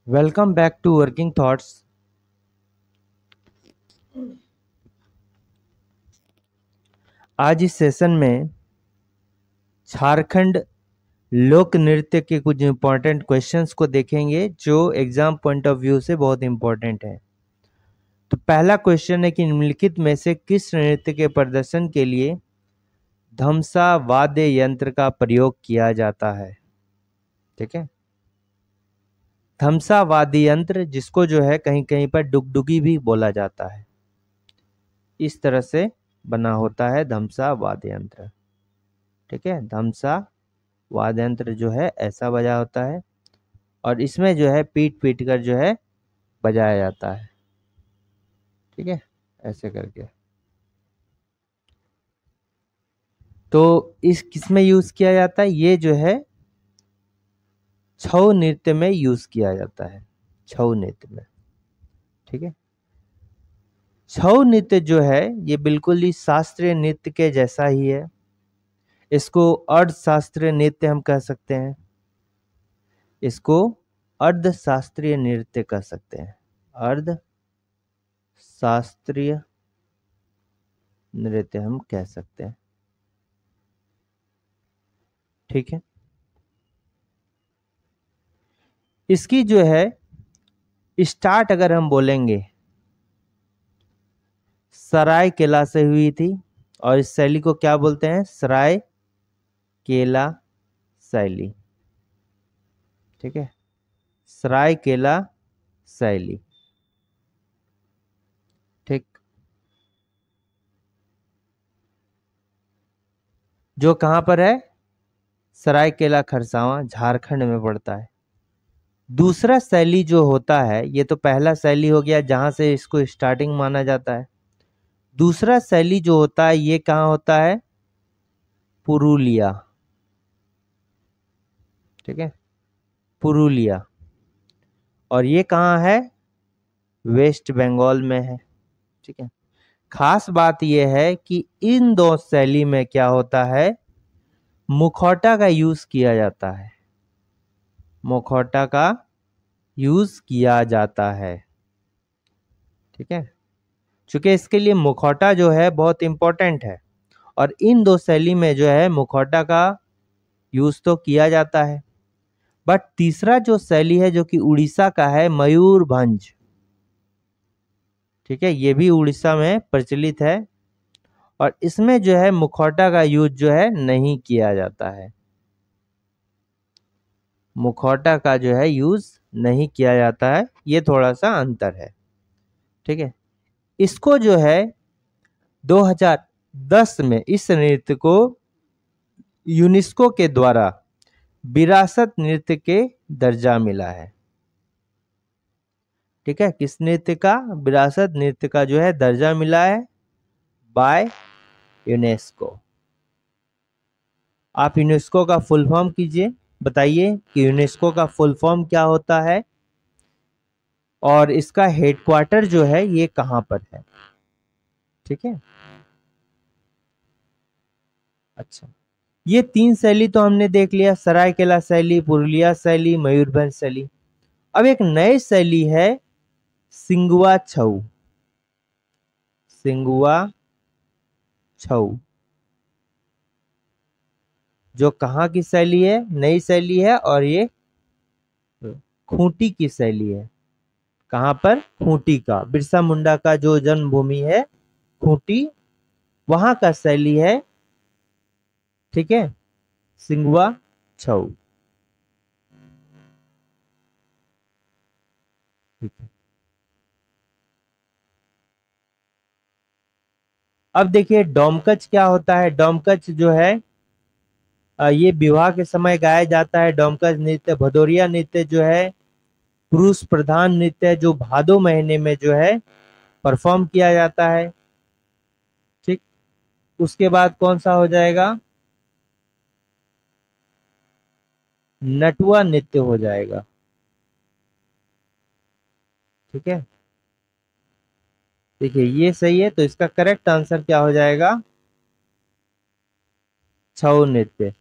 Welcome back to working thoughts. आज इस session में झारखंड लोक नृत्य के कुछ इम्पोर्टेंट क्वेश्चंस को देखेंगे जो एग्जाम पॉइंट ऑफ व्यू से बहुत इम्पोर्टेंट है। तो पहला क्वेश्चन है कि निम्नलिखित में से किस नृत्य के प्रदर्शन के लिए धमसा वाद्य यंत्र का प्रयोग किया जाता है। ठीक है, धमसा वाद्य यंत्र जिसको जो है कहीं कहीं पर डुगडुगी भी बोला जाता है, इस तरह से बना होता है धमसा वाद्य यंत्र। ठीक है, धमसा वाद्य यंत्र जो है ऐसा बजा होता है और इसमें जो है पीट पीट कर जो है बजाया जाता है। ठीक है, ऐसे करके। तो इस किसमें यूज किया जाता है, ये जो है छऊ नृत्य में यूज किया जाता है, छऊ नृत्य में। ठीक है, छऊ नृत्य जो है ये बिल्कुल ही शास्त्रीय नृत्य के जैसा ही है। इसको अर्ध शास्त्रीय नृत्य हम कह सकते हैं, इसको अर्ध शास्त्रीय नृत्य कह सकते हैं, अर्ध शास्त्रीय नृत्य हम कह सकते हैं। ठीक है, इसकी जो है स्टार्ट अगर हम बोलेंगे सराय केला से हुई थी और इस शैली को क्या बोलते हैं, सराय केला शैली। ठीक है, सराय केला शैली। ठीक, जो कहां पर है, सरायकेला खरसावां झारखंड में पड़ता है। दूसरा शैली जो होता है, ये तो पहला शैली हो गया जहां से इसको स्टार्टिंग माना जाता है। दूसरा शैली जो होता है ये कहां होता है, पुरुलिया। ठीक है, पुरुलिया, और ये कहां है, वेस्ट बंगाल में है। ठीक है, खास बात यह है कि इन दो शैली में क्या होता है, मुखौटा का यूज किया जाता है, मुखौटा का यूज किया जाता है। ठीक है, चूंकि इसके लिए मुखौटा जो है बहुत इंपॉर्टेंट है और इन दो शैली में जो है मुखौटा का यूज तो किया जाता है। बट तीसरा जो शैली है जो कि उड़ीसा का है, मयूरभंज। ठीक है, ये भी उड़ीसा में प्रचलित है और इसमें जो है मुखौटा का यूज जो है नहीं किया जाता है, मुखौटा का जो है यूज नहीं किया जाता है, ये थोड़ा सा अंतर है। ठीक है, इसको जो है 2010 में इस नृत्य को यूनेस्को के द्वारा विरासत नृत्य के दर्जा मिला है। ठीक है, किस नृत्य का, विरासत नृत्य का जो है दर्जा मिला है बाय यूनेस्को। आप यूनेस्को का फुल फॉर्म कीजिए, बताइए कि यूनेस्को का फुल फॉर्म क्या होता है और इसका हेडक्वार्टर जो है ये कहां पर है। ठीक है, अच्छा, ये तीन शैली तो हमने देख लिया, सरायकेला शैली, पुरुलिया शैली, मयूरभंज शैली। अब एक नई शैली है सिंगुआ छऊ, सिंगुआ छऊ, जो कहाँ की शैली है, नई शैली है और ये खूंटी की शैली है। कहाँ पर, खूंटी का, बिरसा मुंडा का जो जन्मभूमि है खूंटी, वहां का शैली है। ठीक है, सिंगुआ छऊ। ठीक है, अब देखिए डोमकच क्या होता है। डोमकच जो है ये विवाह के समय गाया जाता है। डोमकच नृत्य, भदौरिया नृत्य जो है पुरुष प्रधान नृत्य है जो भादो महीने में जो है परफॉर्म किया जाता है। ठीक, उसके बाद कौन सा हो जाएगा, नटुआ नृत्य हो जाएगा। ठीक है, देखिए ये सही है, तो इसका करेक्ट आंसर क्या हो जाएगा, छऊ नृत्य।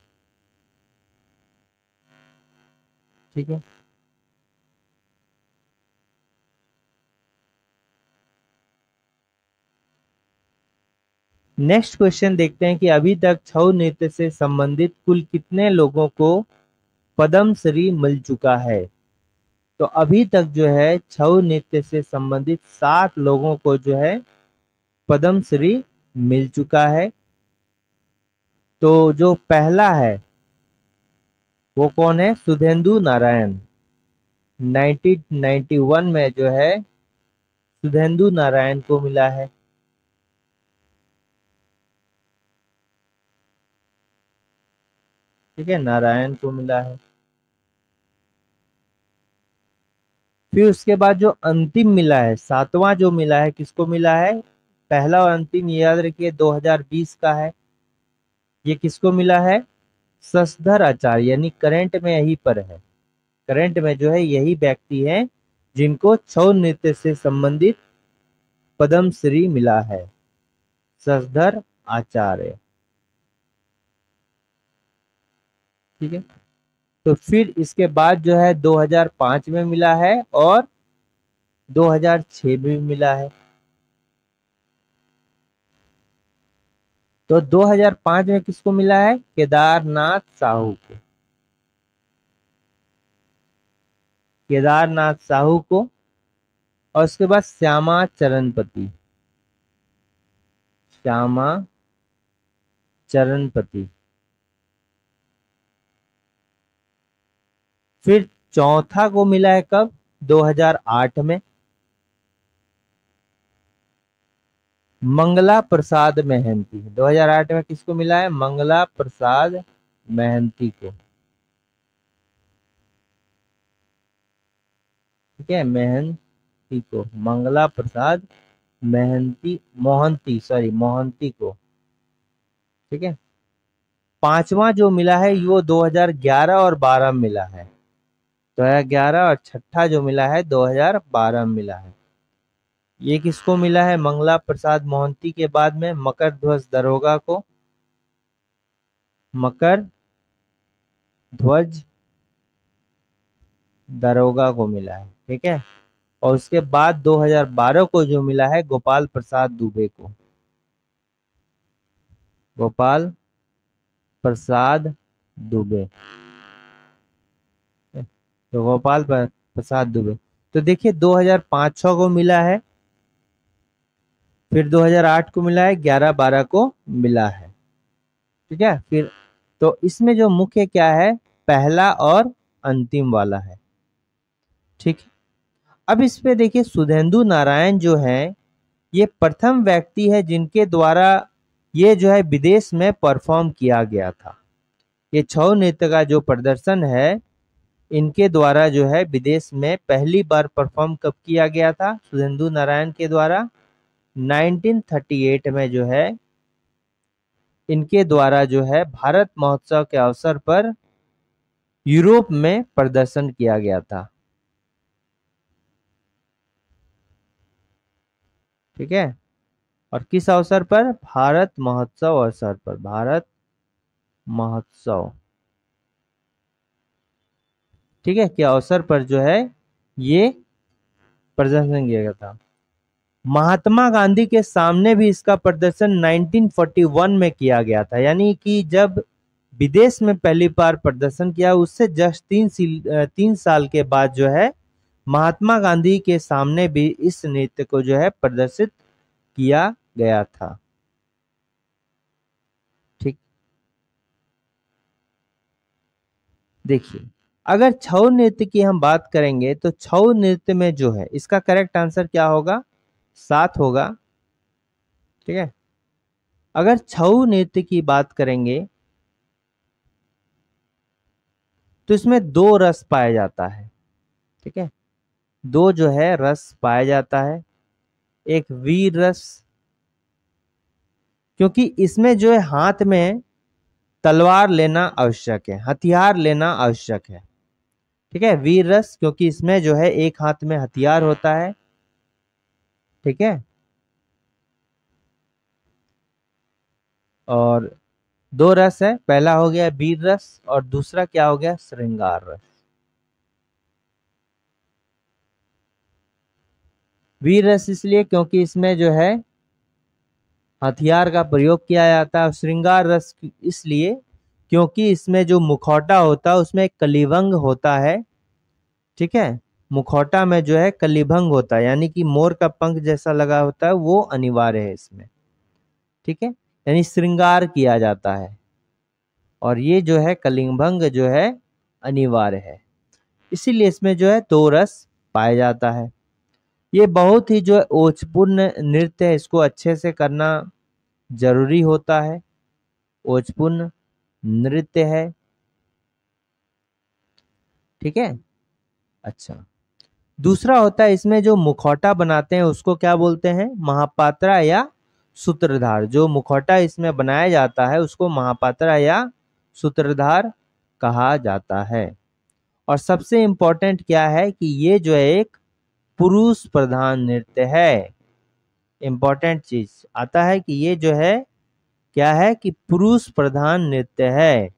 ठीक है, नेक्स्ट क्वेश्चन देखते हैं कि अभी तक छऊ नृत्य से संबंधित कुल कितने लोगों को पद्मश्री मिल चुका है। तो अभी तक जो है छऊ नृत्य से संबंधित 7 लोगों को जो है पद्मश्री मिल चुका है। तो जो पहला है वो कौन है, सुधेंदु नारायण। 1991 में जो है सुधेंदु नारायण को मिला है। ठीक है, नारायण को मिला है। फिर उसके बाद जो अंतिम मिला है, 7वां जो मिला है, किसको मिला है, पहला और अंतिम ये याद रखिए 2020 का है। ये किसको मिला है, शशधर आचार्य, यानी करंट में यही पर है। करंट में जो है यही व्यक्ति है जिनको छऊ नृत्य से संबंधित पद्मश्री मिला है, शशधर आचार्य। ठीक है, तो फिर इसके बाद जो है 2005 में मिला है और 2006 में भी मिला है। तो 2005 में किसको मिला है, केदारनाथ साहू को। केदारनाथ साहू को। और उसके बाद श्यामा चरणपति। श्यामा चरणपति। फिर चौथा को मिला है कब, 2008 में, मंगला प्रसाद महंती। 2008 में किसको मिला है, मंगला प्रसाद महंती को। ठीक है, महंती को, मंगला प्रसाद महंती, मोहंती, सॉरी मोहंती को। ठीक है, पांचवा जो मिला है वो 2011 और 12 में मिला है। 2011 और छठा जो मिला है 2012 में मिला है। ये किसको मिला है, मंगला प्रसाद मोहंती के बाद में मकर ध्वज दरोगा को। मकर ध्वज दरोगा को मिला है। ठीक है, और उसके बाद 2012 को जो मिला है गोपाल प्रसाद दुबे को। गोपाल प्रसाद दुबे। तो प्रसाद दुबे। तो देखिए 2005-06 को मिला है, फिर 2008 को मिला है, 11-12 को मिला है। ठीक है, फिर तो इसमें जो मुख्य क्या है, पहला और अंतिम वाला है। ठीक, अब इस पे देखिए सुधेंदु नारायण जो है ये प्रथम व्यक्ति है जिनके द्वारा ये जो है विदेश में परफॉर्म किया गया था। ये छऊ नृत्य का जो प्रदर्शन है इनके द्वारा जो है विदेश में पहली बार परफॉर्म कब किया गया था, सुधेंदु नारायण के द्वारा 1938 में जो है इनके द्वारा जो है भारत महोत्सव के अवसर पर यूरोप में प्रदर्शन किया गया था। ठीक है, और किस अवसर पर, भारत महोत्सव अवसर पर, भारत महोत्सव। ठीक है, के अवसर पर जो है ये प्रदर्शन किया गया था। महात्मा गांधी के सामने भी इसका प्रदर्शन 1941 में किया गया था, यानी कि जब विदेश में पहली बार प्रदर्शन किया उससे जस्ट 3 साल के बाद जो है महात्मा गांधी के सामने भी इस नृत्य को जो है प्रदर्शित किया गया था। ठीक, देखिए अगर छऊ नृत्य की हम बात करेंगे तो छऊ नृत्य में जो है इसका करेक्ट आंसर क्या होगा, 7 होगा। ठीक है, अगर छऊ नृत्य की बात करेंगे तो इसमें 2 रस पाया जाता है। ठीक है, 2 जो है रस पाया जाता है। एक वीर रस, क्योंकि इसमें जो है हाथ में तलवार लेना आवश्यक है, हथियार लेना आवश्यक है। ठीक है, वीर रस क्योंकि इसमें जो है एक हाथ में हथियार होता है। ठीक है, और 2 रस है, पहला हो गया वीर रस और दूसरा क्या हो गया, श्रृंगार रस। वीर रस इसलिए क्योंकि इसमें जो है हथियार का प्रयोग किया जाता है। श्रृंगार रस इसलिए क्योंकि इसमें जो मुखौटा होता है उसमें एक कलिभंग होता है। ठीक है, मुखौटा में जो है कलिभंग होता है, यानी कि मोर का पंख जैसा लगा होता है, वो अनिवार्य है इसमें। ठीक है, यानी श्रृंगार किया जाता है और ये जो है कलिभंग जो है अनिवार्य है, इसीलिए इसमें जो है दो रस पाया जाता है। ये बहुत ही जो है ओजपूर्ण नृत्य है, इसको अच्छे से करना जरूरी होता है। ओजपूर्ण नृत्य है। ठीक है, अच्छा। दूसरा होता है इसमें जो मुखौटा बनाते हैं उसको क्या बोलते हैं? महापात्रा या सूत्रधार। जो मुखौटा इसमें बनाया जाता है उसको महापात्रा या सूत्रधार कहा जाता है। और सबसे इंपॉर्टेंट क्या है कि ये जो है एक पुरुष प्रधान नृत्य है। इंपॉर्टेंट चीज आता है कि ये जो है क्या है कि पुरुष प्रधान नृत्य है।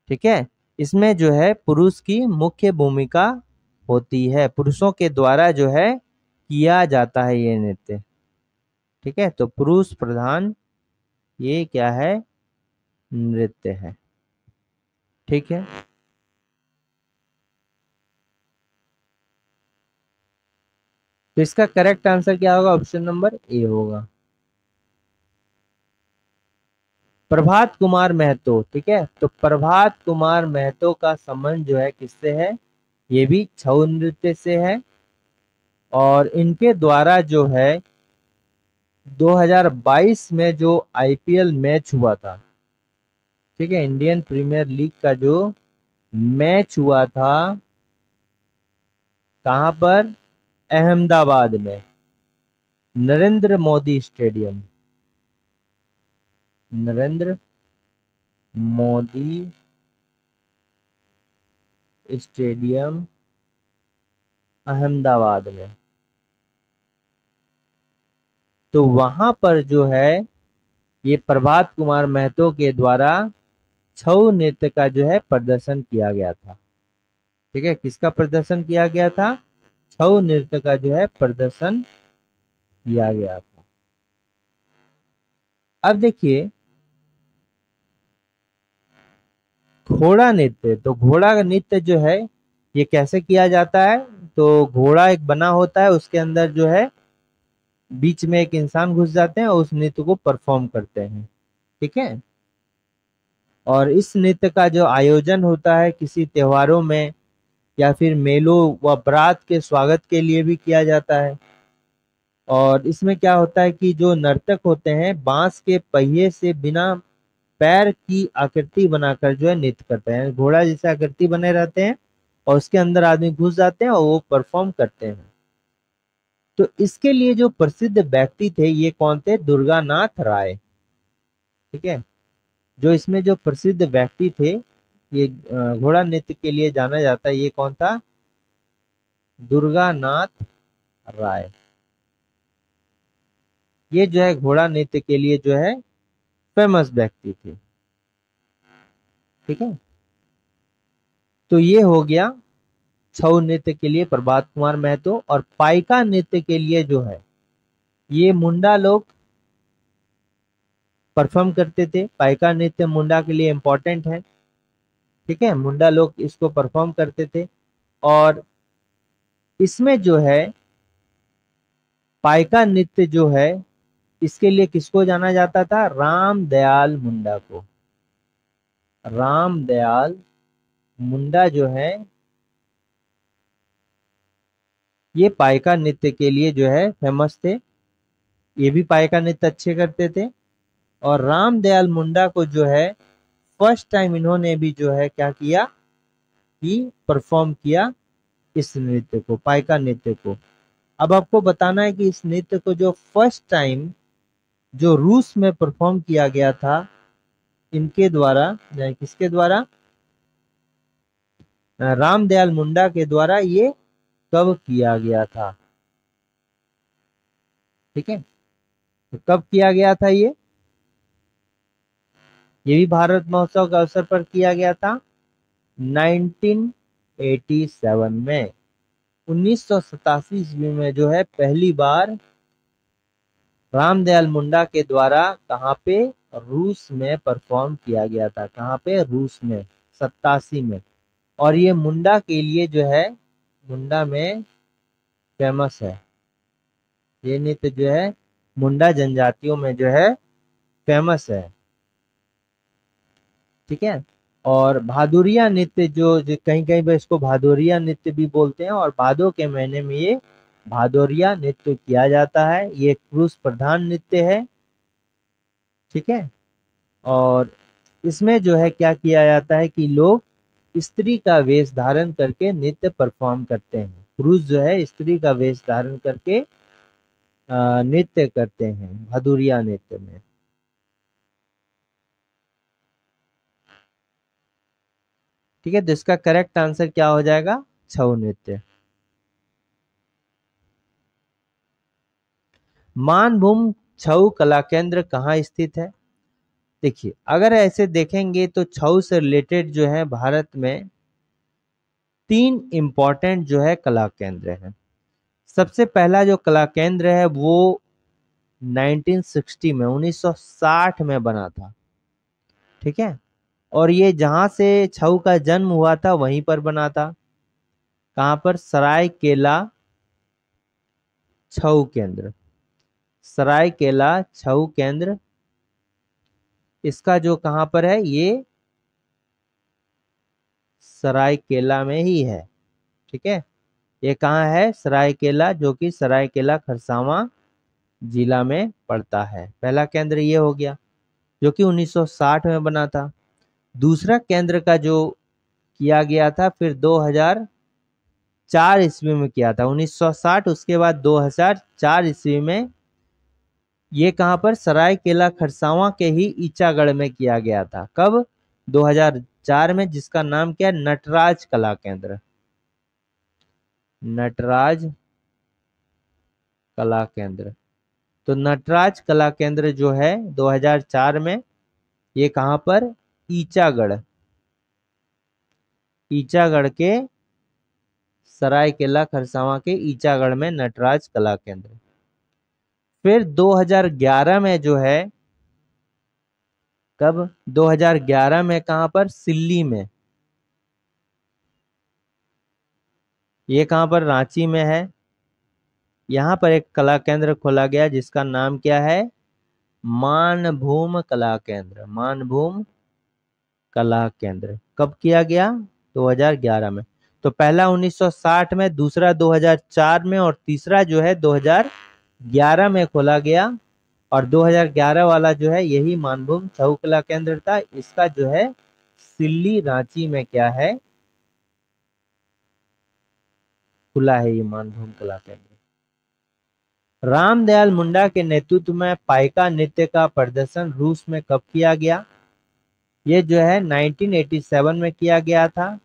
ठीक है, इसमें जो है पुरुष की मुख्य भूमिका होती है, पुरुषों के द्वारा जो है किया जाता है ये नृत्य। ठीक है, तो पुरुष प्रधान ये क्या है? नृत्य है। ठीक है, तो इसका करेक्ट आंसर क्या होगा? ऑप्शन नंबर ए होगा, प्रभात कुमार महतो। ठीक है, तो प्रभात कुमार महतो का संबंध जो है किससे है? ये भी छऊ नृत्य से है। और इनके द्वारा जो है 2022 में जो आईपीएल मैच हुआ था, ठीक है, इंडियन प्रीमियर लीग का जो मैच हुआ था, कहां पर? अहमदाबाद में, नरेंद्र मोदी स्टेडियम, नरेंद्र मोदी स्टेडियम अहमदाबाद में। तो वहां पर जो है ये प्रभात कुमार महतो के द्वारा छऊ नृत्य का जो है प्रदर्शन किया गया था। ठीक है, किसका प्रदर्शन किया गया था? छऊ नृत्य का जो है प्रदर्शन किया गया था। अब देखिए घोड़ा नृत्य। तो घोड़ा नृत्य जो है ये कैसे किया जाता है? तो घोड़ा एक बना होता है, उसके अंदर जो है बीच में एक इंसान घुस जाते हैं और उस नृत्य को परफॉर्म करते हैं। ठीक है, और इस नृत्य का जो आयोजन होता है किसी त्योहारों में या फिर मेलों व बारात के स्वागत के लिए भी किया जाता है। और इसमें क्या होता है कि जो नर्तक होते हैं बांस के पहिए से बिना पैर की आकृति बनाकर जो है नृत्य करते हैं। घोड़ा जैसे आकृति बने रहते हैं और उसके अंदर आदमी घुस जाते हैं और वो परफॉर्म करते हैं। तो इसके लिए जो प्रसिद्ध व्यक्ति थे ये कौन थे? दुर्गानाथ राय। ठीक है, जो इसमें जो प्रसिद्ध व्यक्ति थे, ये घोड़ा नृत्य के लिए जाना जाता है, ये कौन था? दुर्गानाथ राय। ये जो है घोड़ा नृत्य के लिए जो है फेमस व्यक्ति थे। ठीक है, तो ये हो गया छऊ नृत्य के लिए प्रभात कुमार महतो। और पाइका नृत्य के लिए जो है ये मुंडा लोग परफॉर्म करते थे। पाइका नृत्य मुंडा के लिए इंपॉर्टेंट है। ठीक है, मुंडा लोग इसको परफॉर्म करते थे। और इसमें जो है पाइका नृत्य जो है इसके लिए किसको जाना जाता था? राम दयाल मुंडा को। राम दयाल मुंडा जो है ये पाइका नृत्य के लिए जो है फेमस थे। ये भी पाइका नृत्य अच्छे करते थे। और राम दयाल मुंडा को जो है फर्स्ट टाइम इन्होंने भी जो है क्या किया कि परफॉर्म किया इस नृत्य को, पाइका नृत्य को। अब आपको बताना है कि इस नृत्य को जो फर्स्ट टाइम जो रूस में परफॉर्म किया गया था इनके द्वारा, किसके द्वारा? राम दयाल मुंडा के द्वारा, ये कब किया गया था? ठीक है, तो कब किया गया था ये भी भारत महोत्सव के अवसर पर किया गया था 1987 में। 1987 ईस्वी में जो है पहली बार रामदयाल मुंडा के द्वारा कहाँ पे? रूस में परफॉर्म किया गया था। कहाँ पे? रूस में 87 में। और ये मुंडा के लिए जो है, मुंडा में फेमस है। ये नृत्य जो है मुंडा जनजातियों में जो है फेमस है। ठीक है। और भादुरिया नृत्य जो कहीं कहीं पे इसको भादोरिया नृत्य भी बोलते हैं, और भादो के महीने में ये भादोरिया नृत्य किया जाता है। ये पुरुष प्रधान नृत्य है। ठीक है। और इसमें जो है क्या किया जाता है कि लोग स्त्री का वेश धारण करके नृत्य परफॉर्म करते हैं। पुरुष जो है स्त्री का वेश धारण करके नृत्य करते हैं भादुरिया नृत्य में। ठीक है, तो इसका करेक्ट आंसर क्या हो जाएगा? छऊ नृत्य। मानभूम छऊ कला केंद्र कहाँ स्थित है? देखिए, अगर ऐसे देखेंगे तो छऊ से रिलेटेड जो है भारत में 3 इम्पोर्टेंट जो है कला केंद्र हैं। सबसे पहला जो कला केंद्र है वो 1960 में 1960 में बना था। ठीक है। और ये जहां से छऊ का जन्म हुआ था वहीं पर बना था। कहां पर? सरायकेला छऊ केंद्र। सरायकेला छऊ केंद्र इसका जो कहां पर है? ये सरायकेला में ही है। ठीक है। ये कहाँ है? सरायकेला, जो कि सरायकेला खरसावां जिला में पड़ता है। पहला केंद्र ये हो गया जो कि 1960 में बना था। दूसरा केंद्र का जो किया गया था फिर 2004 ईस्वी में किया था। 1960 उसके बाद 2004 ईस्वी में ये कहां पर? सरायकेला खरसावां के ही ईचागढ़ में किया गया था। कब? 2004 में, जिसका नाम क्या है? नटराज कला केंद्र। नटराज कला केंद्र। तो नटराज कला केंद्र जो है 2004 में, ये कहां पर? ईचागढ़। ईचागढ़ के सरायकेला खरसावां के ईचागढ़ में नटराज कला केंद्र। फिर 2011 में जो है, कब? 2011 में कहां पर? सिल्ली में। ये कहां पर? रांची में है। यहाँ पर एक कला केंद्र खोला गया जिसका नाम क्या है? मानभूम कला केंद्र। मानभूम कला केंद्र। कब किया गया? 2011 में। तो पहला 1960 में, दूसरा 2004 में, और तीसरा जो है 2011 में खोला गया। और 2011 वाला जो है यही मानभूम छऊ कला केंद्र था। इसका जो है सिल्ली रांची में क्या है? खुला है ये मानभूम कला केंद्र। रामदयाल मुंडा के नेतृत्व में पाइका नृत्य का प्रदर्शन रूस में कब किया गया? ये जो है 1987 में किया गया था,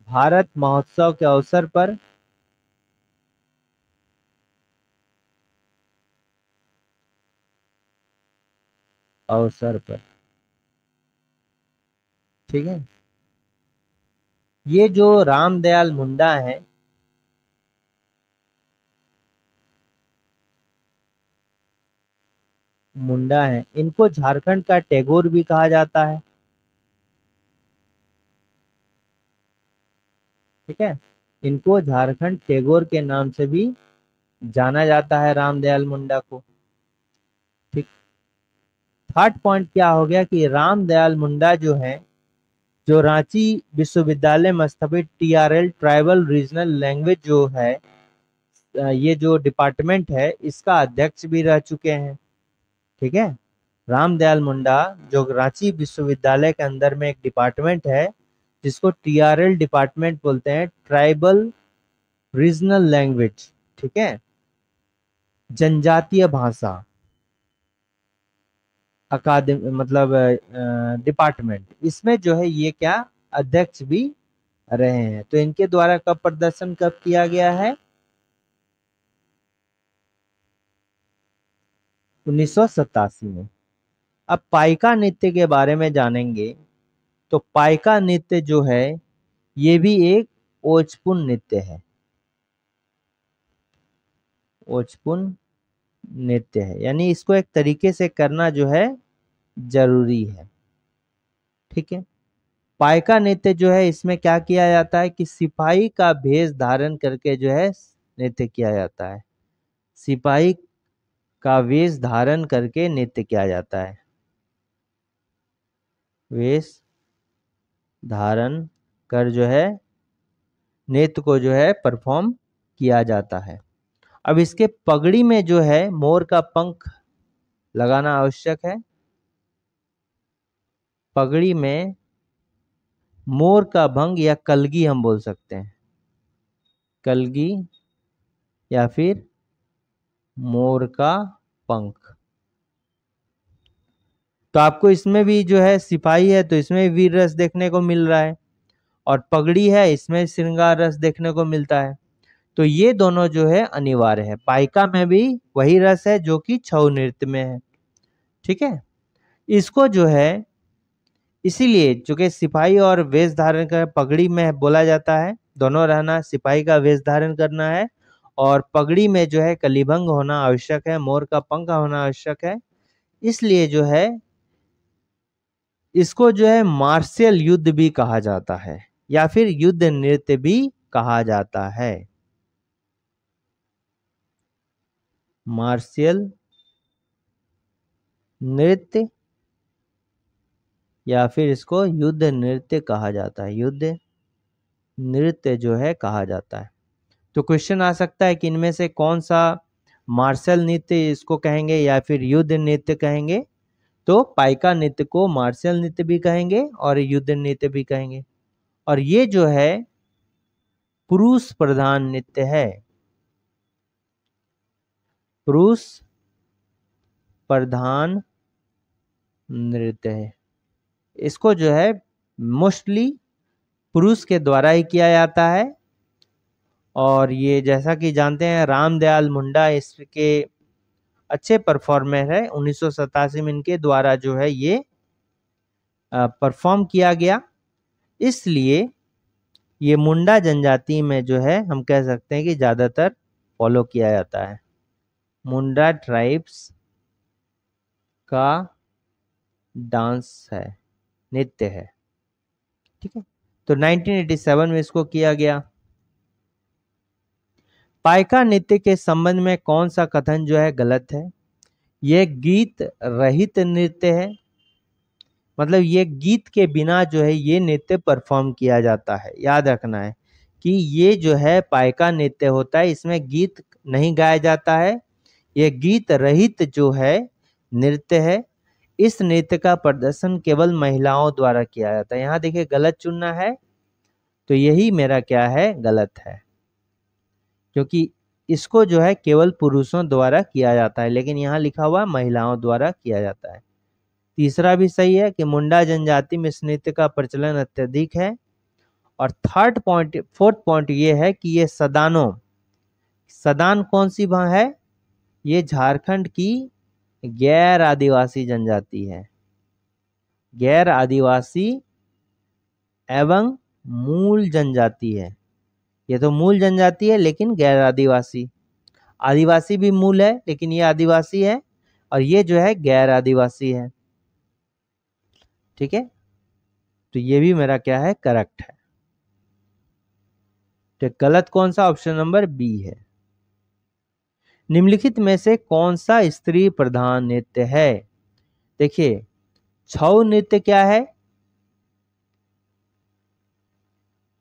भारत महोत्सव के अवसर पर। अवसर पर। ठीक है। ये जो रामदयाल मुंडा है, मुंडा है, इनको झारखंड का टैगोर भी कहा जाता है। ठीक है। इनको झारखंड टैगोर के नाम से भी जाना जाता है रामदयाल मुंडा को। ठीक। थर्ड पॉइंट क्या हो गया कि रामदयाल मुंडा जो है, जो रांची विश्वविद्यालय में स्थापित TRL ट्राइबल रीजनल लैंग्वेज जो है, ये जो डिपार्टमेंट है इसका अध्यक्ष भी रह चुके हैं। ठीक है। रामदयाल मुंडा जो रांची विश्वविद्यालय के अंदर में एक डिपार्टमेंट है जिसको TRL डिपार्टमेंट बोलते हैं, ट्राइबल रीजनल लैंग्वेज। ठीक है। जनजातीय भाषा अकादमी, मतलब डिपार्टमेंट, इसमें जो है ये क्या अध्यक्ष भी रहे हैं। तो इनके द्वारा कब प्रदर्शन कब किया गया है? 1987 में। अब पाइका नृत्य के बारे में जानेंगे। तो पाइका नृत्य जो है ये भी एक ओजपुन नृत्य है। ओजपुन नृत्य है, यानी इसको एक तरीके से करना जो है जरूरी है। ठीक है। पाइका नृत्य जो है इसमें क्या किया जाता है कि सिपाही का भेष धारण करके जो है नृत्य किया जाता है। सिपाही का वेश धारण करके नृत्य किया जाता है। वेश धारण कर जो है नृत्य को जो है परफॉर्म किया जाता है। अब इसके पगड़ी में जो है मोर का पंख लगाना आवश्यक है। पगड़ी में मोर का भंग या कलगी हम बोल सकते हैं, कलगी या फिर मोर का पंख। तो आपको इसमें भी जो है सिपाही है तो इसमें वीर रस देखने को मिल रहा है, और पगड़ी है इसमें श्रृंगार रस देखने को मिलता है। तो ये दोनों जो है अनिवार्य है। पाइका में भी वही रस है जो कि छऊ नृत्य में है। ठीक है। इसको जो है इसीलिए चूंकि सिपाही और वेश धारण कर पगड़ी में बोला जाता है, दोनों रहना, सिपाही का वेश धारण करना है और पगड़ी में जो है कलिभंग होना आवश्यक है, मोर का पंख होना आवश्यक है। इसलिए जो है इसको जो है मार्शियल युद्ध भी कहा जाता है या फिर युद्ध नृत्य भी कहा जाता है। मार्शियल नृत्य या फिर इसको युद्ध नृत्य कहा जाता है, युद्ध नृत्य जो है कहा जाता है। तो क्वेश्चन आ सकता है कि इनमें से कौन सा मार्शल नृत्य इसको कहेंगे या फिर युद्ध नृत्य कहेंगे। तो पाइका नृत्य को मार्शल नृत्य भी कहेंगे और युद्ध नृत्य भी कहेंगे। और ये जो है पुरुष प्रधान नृत्य है, पुरुष प्रधान नृत्य है। इसको जो है मोस्टली पुरुष के द्वारा ही किया जाता है। और ये जैसा कि जानते हैं रामदयाल मुंडा इसके अच्छे परफॉर्मर है। 1987 में इनके द्वारा जो है ये परफॉर्म किया गया, इसलिए ये मुंडा जनजाति में जो है हम कह सकते हैं कि ज्यादातर फॉलो किया जाता है। मुंडा ट्राइब्स का डांस है, नृत्य है। ठीक है। तो 1987 में इसको किया गया। पाइका नृत्य के संबंध में कौन सा कथन जो है गलत है। यह गीत रहित नृत्य है, मतलब ये गीत के बिना जो है ये नृत्य परफॉर्म किया जाता है। याद रखना है कि ये जो है पाइका नृत्य होता है इसमें गीत नहीं गाया जाता है, ये गीत रहित जो है नृत्य है। इस नृत्य का प्रदर्शन केवल महिलाओं द्वारा किया जाता है। यहाँ देखिए गलत चुनना है, तो यही मेरा क्या है गलत है, क्योंकि इसको जो है केवल पुरुषों द्वारा किया जाता है, लेकिन यहाँ लिखा हुआ महिलाओं द्वारा किया जाता है। तीसरा भी सही है कि मुंडा जनजाति में इस नृत्य का प्रचलन अत्यधिक है। और फोर्थ पॉइंट ये है कि ये सदानों, सदान कौन सी भाषा है, ये झारखंड की गैर आदिवासी जनजाति है। गैर आदिवासी एवं मूल जनजाति है। ये तो मूल जनजाति है लेकिन गैर आदिवासी, आदिवासी भी मूल है लेकिन ये आदिवासी है, और ये जो है गैर आदिवासी है। ठीक है। तो ये भी मेरा क्या है करेक्ट है। तो गलत कौन सा, ऑप्शन नंबर बी है। निम्नलिखित में से कौन सा स्त्री प्रधान नृत्य है। देखिए छऊ नृत्य क्या है,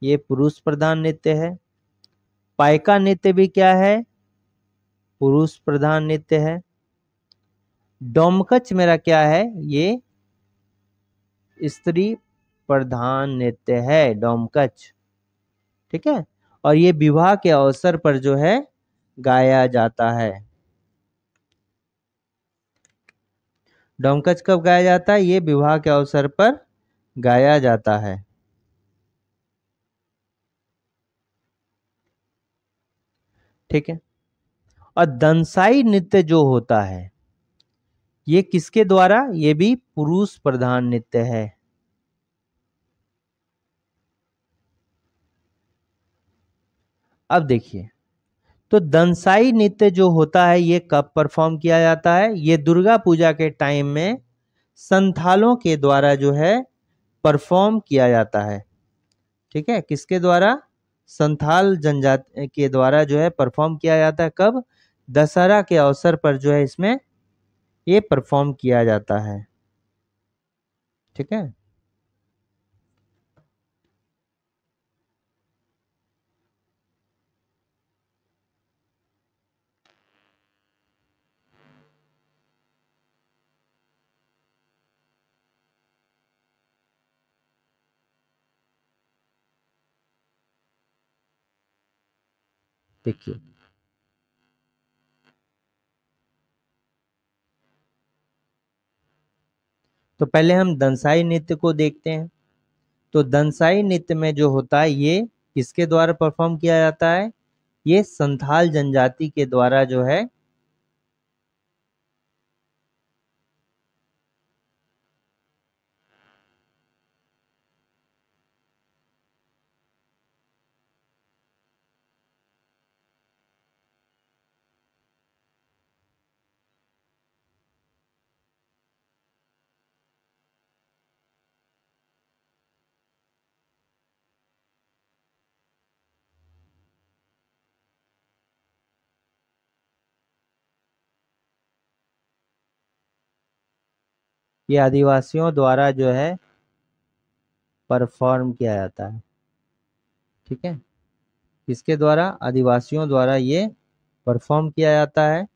ये पुरुष प्रधान नृत्य है। पाइका नृत्य भी क्या है, पुरुष प्रधान नृत्य है। डोमकच मेरा क्या है, ये स्त्री प्रधान नृत्य है, डोमकच। ठीक है। और ये विवाह के अवसर पर जो है गाया जाता है। डोमकच कब गाया जाता है, ये विवाह के अवसर पर गाया जाता है। ठीक है। और दंसाई नृत्य जो होता है ये किसके द्वारा, ये भी पुरुष प्रधान नृत्य है। अब देखिए, तो दंसाई नृत्य जो होता है ये कब परफॉर्म किया जाता है? ये दुर्गा पूजा के टाइम में संथालों के द्वारा जो है परफॉर्म किया जाता है। ठीक है, किसके द्वारा? संथाल जनजाति के द्वारा जो है परफॉर्म किया जाता है। कब? दशहरा के अवसर पर जो है इसमें ये परफॉर्म किया जाता है। ठीक है, देखिए तो पहले हम दंसाई नृत्य को देखते हैं। तो दंसाई नृत्य में जो होता है ये किसके द्वारा परफॉर्म किया जाता है? ये संथाल जनजाति के द्वारा जो है ये आदिवासियों द्वारा जो है परफॉर्म किया जाता है। ठीक है, किसके द्वारा? आदिवासियों द्वारा ये परफॉर्म किया जाता है।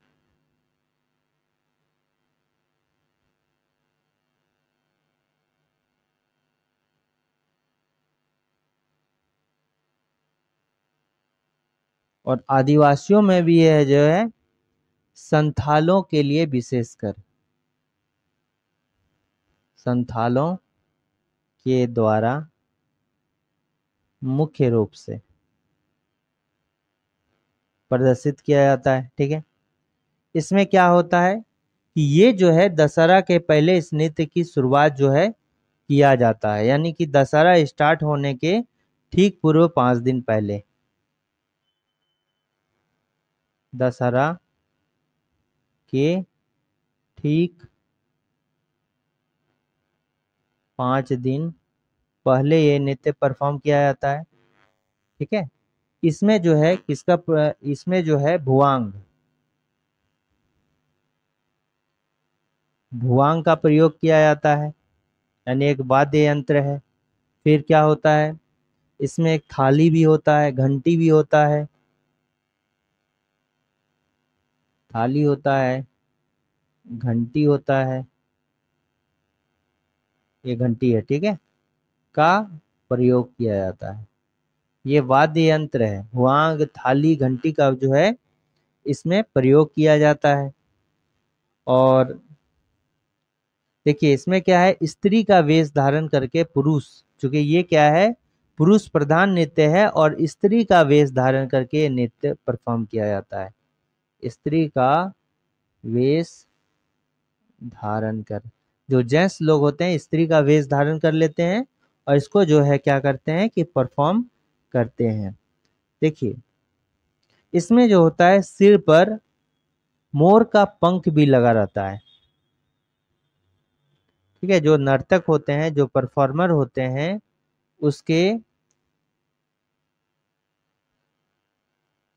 और आदिवासियों में भी यह जो है संथालों के लिए विशेषकर संथालों के द्वारा मुख्य रूप से प्रदर्शित किया जाता है। ठीक है, इसमें क्या होता है कि ये जो है दशहरा के पहले इस नृत्य की शुरुआत जो है किया जाता है, यानी कि दशहरा स्टार्ट होने के ठीक पूर्व 5 दिन पहले, दशहरा के ठीक 5 दिन पहले ये नृत्य परफॉर्म किया जाता है। ठीक है, इसमें जो है इसमें जो है भुआंग भुआंग का प्रयोग किया जाता है, यानी एक वाद्य यंत्र है। फिर क्या होता है, इसमें एक थाली भी होता है, घंटी भी होता है, थाली होता है, घंटी होता है, ये घंटी है। ठीक है, का प्रयोग किया जाता है। ये वाद्य यंत्र है, हुआंग, थाली, घंटी का जो है इसमें प्रयोग किया जाता है। और देखिए इसमें क्या है, स्त्री का वेश धारण करके पुरुष, चूंकि ये क्या है पुरुष प्रधान नृत्य है और स्त्री का वेश धारण करके ये नृत्य परफॉर्म किया जाता है। स्त्री का वेश धारण कर, जो जेंट्स लोग होते हैं स्त्री का वेश धारण कर लेते हैं और इसको जो है क्या करते हैं कि परफॉर्म करते हैं। देखिए इसमें जो होता है सिर पर मोर का पंख भी लगा रहता है। ठीक है, जो नर्तक होते हैं, जो परफॉर्मर होते हैं, उसके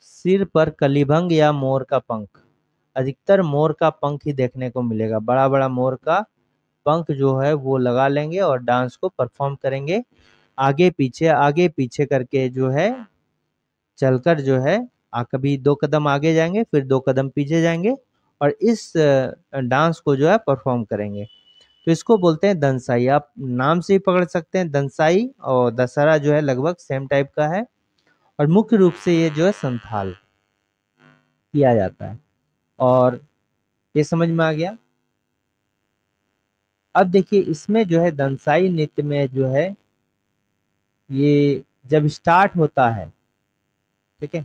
सिर पर कलिभंग या मोर का पंख, अधिकतर मोर का पंख ही देखने को मिलेगा। बड़ा बड़ा मोर का पंख जो है वो लगा लेंगे और डांस को परफॉर्म करेंगे। आगे पीछे करके जो है चलकर जो है कभी 2 कदम आगे जाएंगे, फिर 2 कदम पीछे जाएंगे और इस डांस को जो है परफॉर्म करेंगे। तो इसको बोलते हैं दंसाई। आप नाम से ही पकड़ सकते हैं, दंसाई और दशहरा जो है लगभग सेम टाइप का है। और मुख्य रूप से ये जो है संथाल किया जाता है। और ये समझ में आ गया। अब देखिए इसमें जो है दंसाई नृत्य में जो है ये जब स्टार्ट होता है, ठीक है,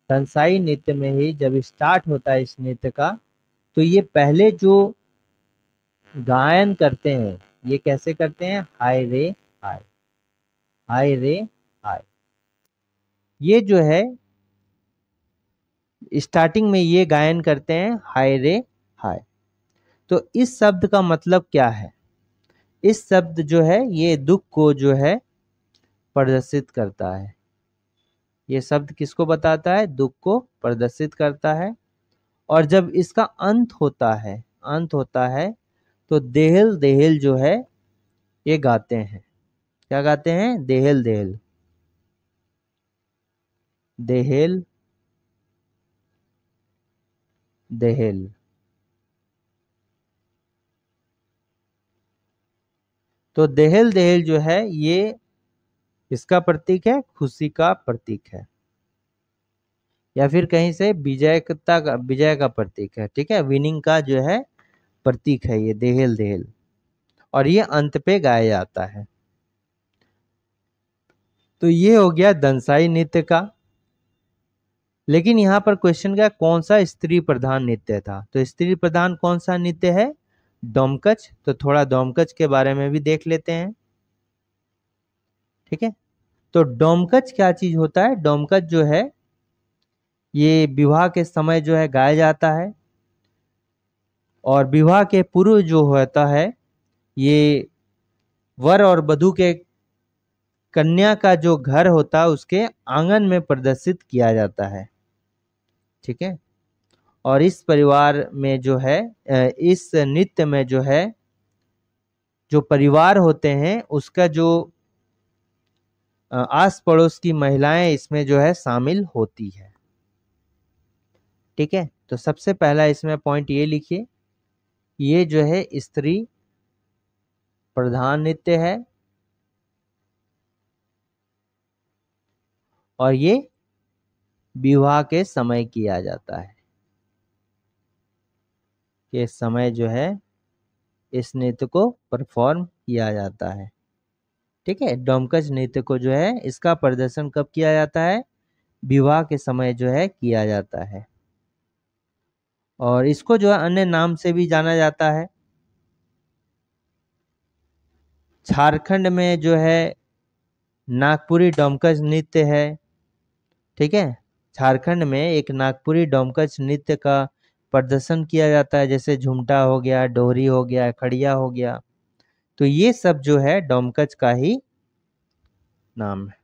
दंसाई नृत्य में ही जब स्टार्ट होता है इस नृत्य का, तो ये पहले जो गायन करते हैं ये कैसे करते हैं, हाय रे हाय, हाय रे हाय। ये जो है स्टार्टिंग में ये गायन करते हैं हाय रे हाय। तो इस शब्द का मतलब क्या है? इस शब्द जो है ये दुख को जो है प्रदर्शित करता है। ये शब्द किसको बताता है? दुख को प्रदर्शित करता है। और जब इसका अंत होता है तो देहल देहल जो है ये गाते हैं। क्या गाते हैं? देहल देहल, देहल देहल। तो देहल देहल जो है ये इसका प्रतीक है, खुशी का प्रतीक है, या फिर कहीं से विजय का प्रतीक है। ठीक है, विनिंग का जो है प्रतीक है ये देहल देहल। और ये अंत पे गाया जाता है। तो ये हो गया दंसाई नृत्य का। लेकिन यहाँ पर क्वेश्चन क्या, कौन सा स्त्री प्रधान नृत्य था? तो स्त्री प्रधान कौन सा नृत्य है? डोमकच। तो थोड़ा डोमकच के बारे में भी देख लेते हैं। ठीक है, तो डोमकच क्या चीज होता है? डोमकच जो है ये विवाह के समय जो है गाया जाता है। और विवाह के पूर्व जो होता है ये वर और वधू के कन्या का जो घर होता है उसके आंगन में प्रदर्शित किया जाता है। ठीक है, और इस परिवार में जो है इस नृत्य में जो है जो परिवार होते हैं उसका जो आस पड़ोस की महिलाएं इसमें जो है शामिल होती है। ठीक है, तो सबसे पहला इसमें पॉइंट ये लिखिए, ये जो है स्त्री प्रधान नृत्य है और ये विवाह के समय किया जाता है। ये समय जो है इस नृत्य को परफॉर्म किया जाता है। ठीक है, डोमकच नृत्य को जो है इसका प्रदर्शन कब किया जाता है? विवाह के समय जो है किया जाता है। और इसको जो है अन्य नाम से भी जाना जाता है। झारखंड में जो है नागपुरी डोमकच नृत्य है। ठीक है, झारखंड में एक नागपुरी डोमकच नृत्य का प्रदर्शन किया जाता है, जैसे झुमटा हो गया, डोहरी हो गया, खड़िया हो गया। तो ये सब जो है डोमकच का ही नाम है।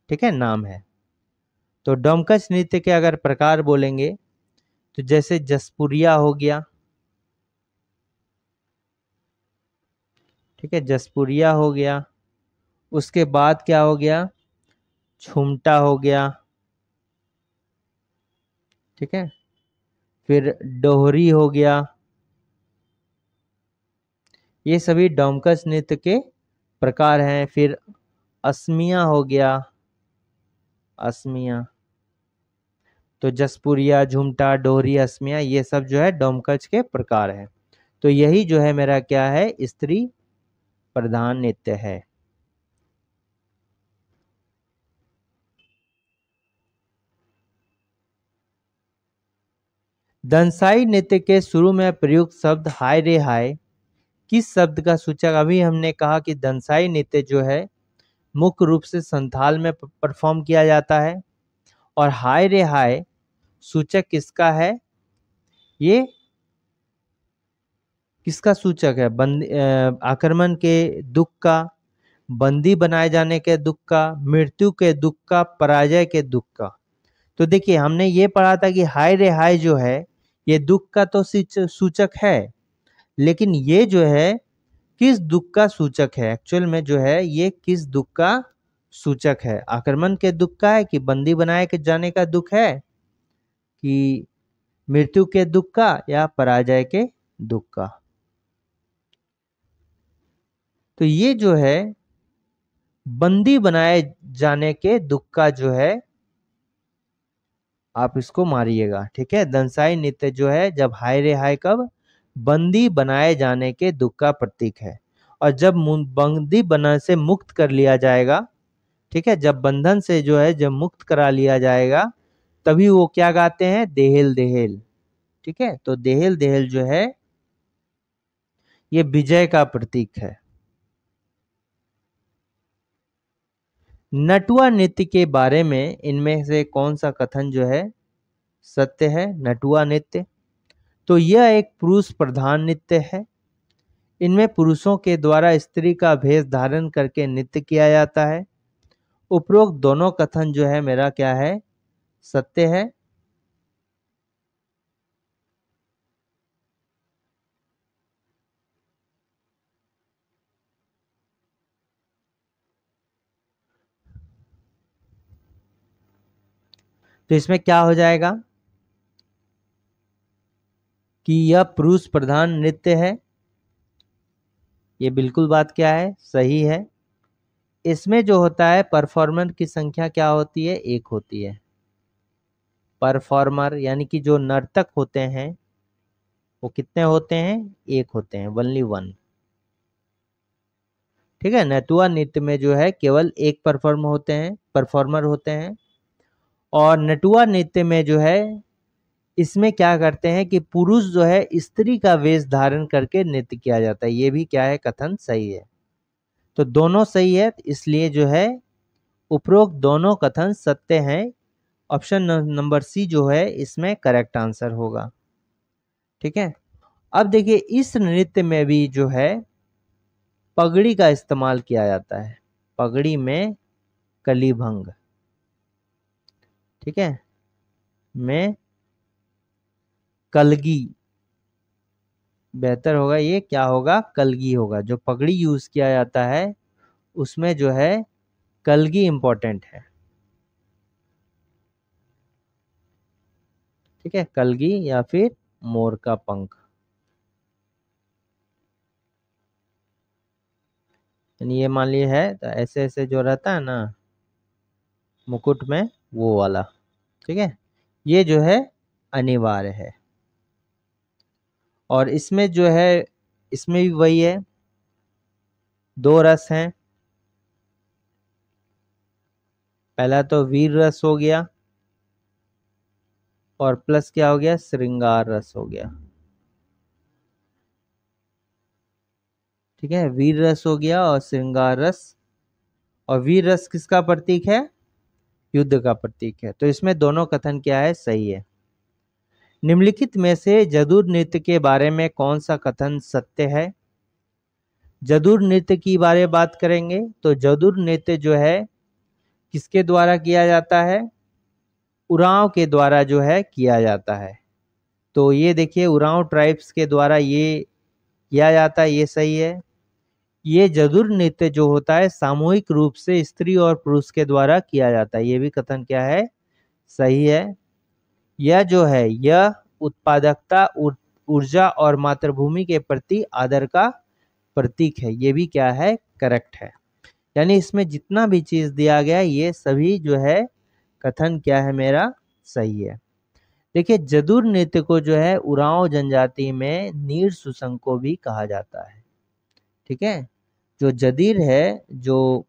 ठीक है, नाम है। तो डोमकच नृत्य के अगर प्रकार बोलेंगे तो जैसे जसपुरिया हो गया। ठीक है, जसपुरिया हो गया। उसके बाद क्या हो गया? झुमटा हो गया। ठीक है, फिर डोहरी हो गया। ये सभी डोमकच नृत्य के प्रकार हैं। फिर असमिया हो गया, असमिया। तो जसपुरिया, झुमटा, डोहरी, असमिया ये सब जो है डोमकच के प्रकार हैं। तो यही जो है मेरा क्या है? स्त्री प्रधान नृत्य है। दंसाई नृत्य के शुरू में प्रयुक्त शब्द हाय रे हाय किस शब्द का सूचक? अभी हमने कहा कि दंसाई नृत्य जो है मुख्य रूप से संथाल में परफॉर्म किया जाता है। और हाय रे हाय सूचक किसका है? ये किसका सूचक है? आक्रमण के दुख का, बंदी बनाए जाने के दुख का, मृत्यु के दुख का, पराजय के दुख का। तो देखिए हमने ये पढ़ा था कि हाय रे हाय जो है ये दुख का तो सूचक है, लेकिन ये जो है किस दुख का सूचक है? एक्चुअल में जो है ये किस दुख का सूचक है? आक्रमण के दुख का है, कि बंदी बनाए के जाने का दुख है, कि मृत्यु के दुख का, या पराजय के दुख का? तो ये जो है बंदी बनाए जाने के दुख का जो है आप इसको मारिएगा। ठीक है, दंसाई नृत्य जो है जब हाय रे हाय कब? बंदी बनाए जाने के दुख का प्रतीक है। और जब बंदी बना से मुक्त कर लिया जाएगा, ठीक है, जब बंधन से जो है जब मुक्त करा लिया जाएगा तभी वो क्या गाते हैं? देहेल देहेल। ठीक है, तो देहेल देहेल जो है ये विजय का प्रतीक है। नटुआ नृत्य के बारे में इनमें से कौन सा कथन जो है सत्य है। नटुआ नृत्य, तो यह एक पुरुष प्रधान नृत्य है। इनमें पुरुषों के द्वारा स्त्री का भेष धारण करके नृत्य किया जाता है। उपरोक्त दोनों कथन जो है मेरा क्या है, सत्य है। तो इसमें क्या हो जाएगा कि यह पुरुष प्रधान नृत्य है। ये बिल्कुल बात क्या है, सही है। इसमें जो होता है परफॉर्मर की संख्या क्या होती है, एक होती है। परफॉर्मर यानी कि जो नर्तक होते हैं वो कितने होते हैं, एक होते हैं, ओनली वन। ठीक है। नटुआ नृत्य में जो है केवल एक परफॉर्मर होते हैं। और नटुआ नृत्य में जो है इसमें क्या करते हैं कि पुरुष जो है स्त्री का वेश धारण करके नृत्य किया जाता है। ये भी क्या है, कथन सही है। तो दोनों सही है, इसलिए जो है उपरोक्त दोनों कथन सत्य हैं। ऑप्शन नंबर सी जो है इसमें करेक्ट आंसर होगा। ठीक है। अब देखिए इस नृत्य में भी जो है पगड़ी का इस्तेमाल किया जाता है। पगड़ी में कलीभंग, ठीक है, में कलगी, बेहतर होगा ये क्या होगा, कलगी होगा। जो पगड़ी यूज किया जाता है उसमें जो है कलगी इंपॉर्टेंट है। ठीक है, कलगी या फिर मोर का पंख, यानी ये मान लिए है तो ऐसे ऐसे जो रहता है ना मुकुट में, वो वाला। ठीक है, ये जो है अनिवार्य है। और इसमें जो है इसमें भी वही है, दो रस हैं। पहला तो वीर रस हो गया और प्लस क्या हो गया, श्रृंगार रस हो गया। ठीक है, वीर रस हो गया और श्रृंगार रस। और वीर रस किसका प्रतीक है, युद्ध का प्रतीक है। तो इसमें दोनों कथन क्या है, सही है। निम्नलिखित में से जदुर नृत्य के बारे में कौन सा कथन सत्य है। जदुर नृत्य की बारे में बात करेंगे तो जदुर नृत्य जो है किसके द्वारा किया जाता है, उरांव के द्वारा जो है किया जाता है। तो ये देखिए उरांव ट्राइब्स के द्वारा ये किया जाता है, ये सही है। ये जदुर नृत्य जो होता है सामूहिक रूप से स्त्री और पुरुष के द्वारा किया जाता है, ये भी कथन क्या है, सही है। यह जो है यह उत्पादकता, ऊर्जा और मातृभूमि के प्रति आदर का प्रतीक है, ये भी क्या है, करेक्ट है। यानी इसमें जितना भी चीज दिया गया ये सभी जो है कथन क्या है, मेरा सही है। देखिए जदुर नृत्य को जो है उरांव जनजाति में नीर सुसंको भी कहा जाता है। ठीक है, जो जदीर है, जो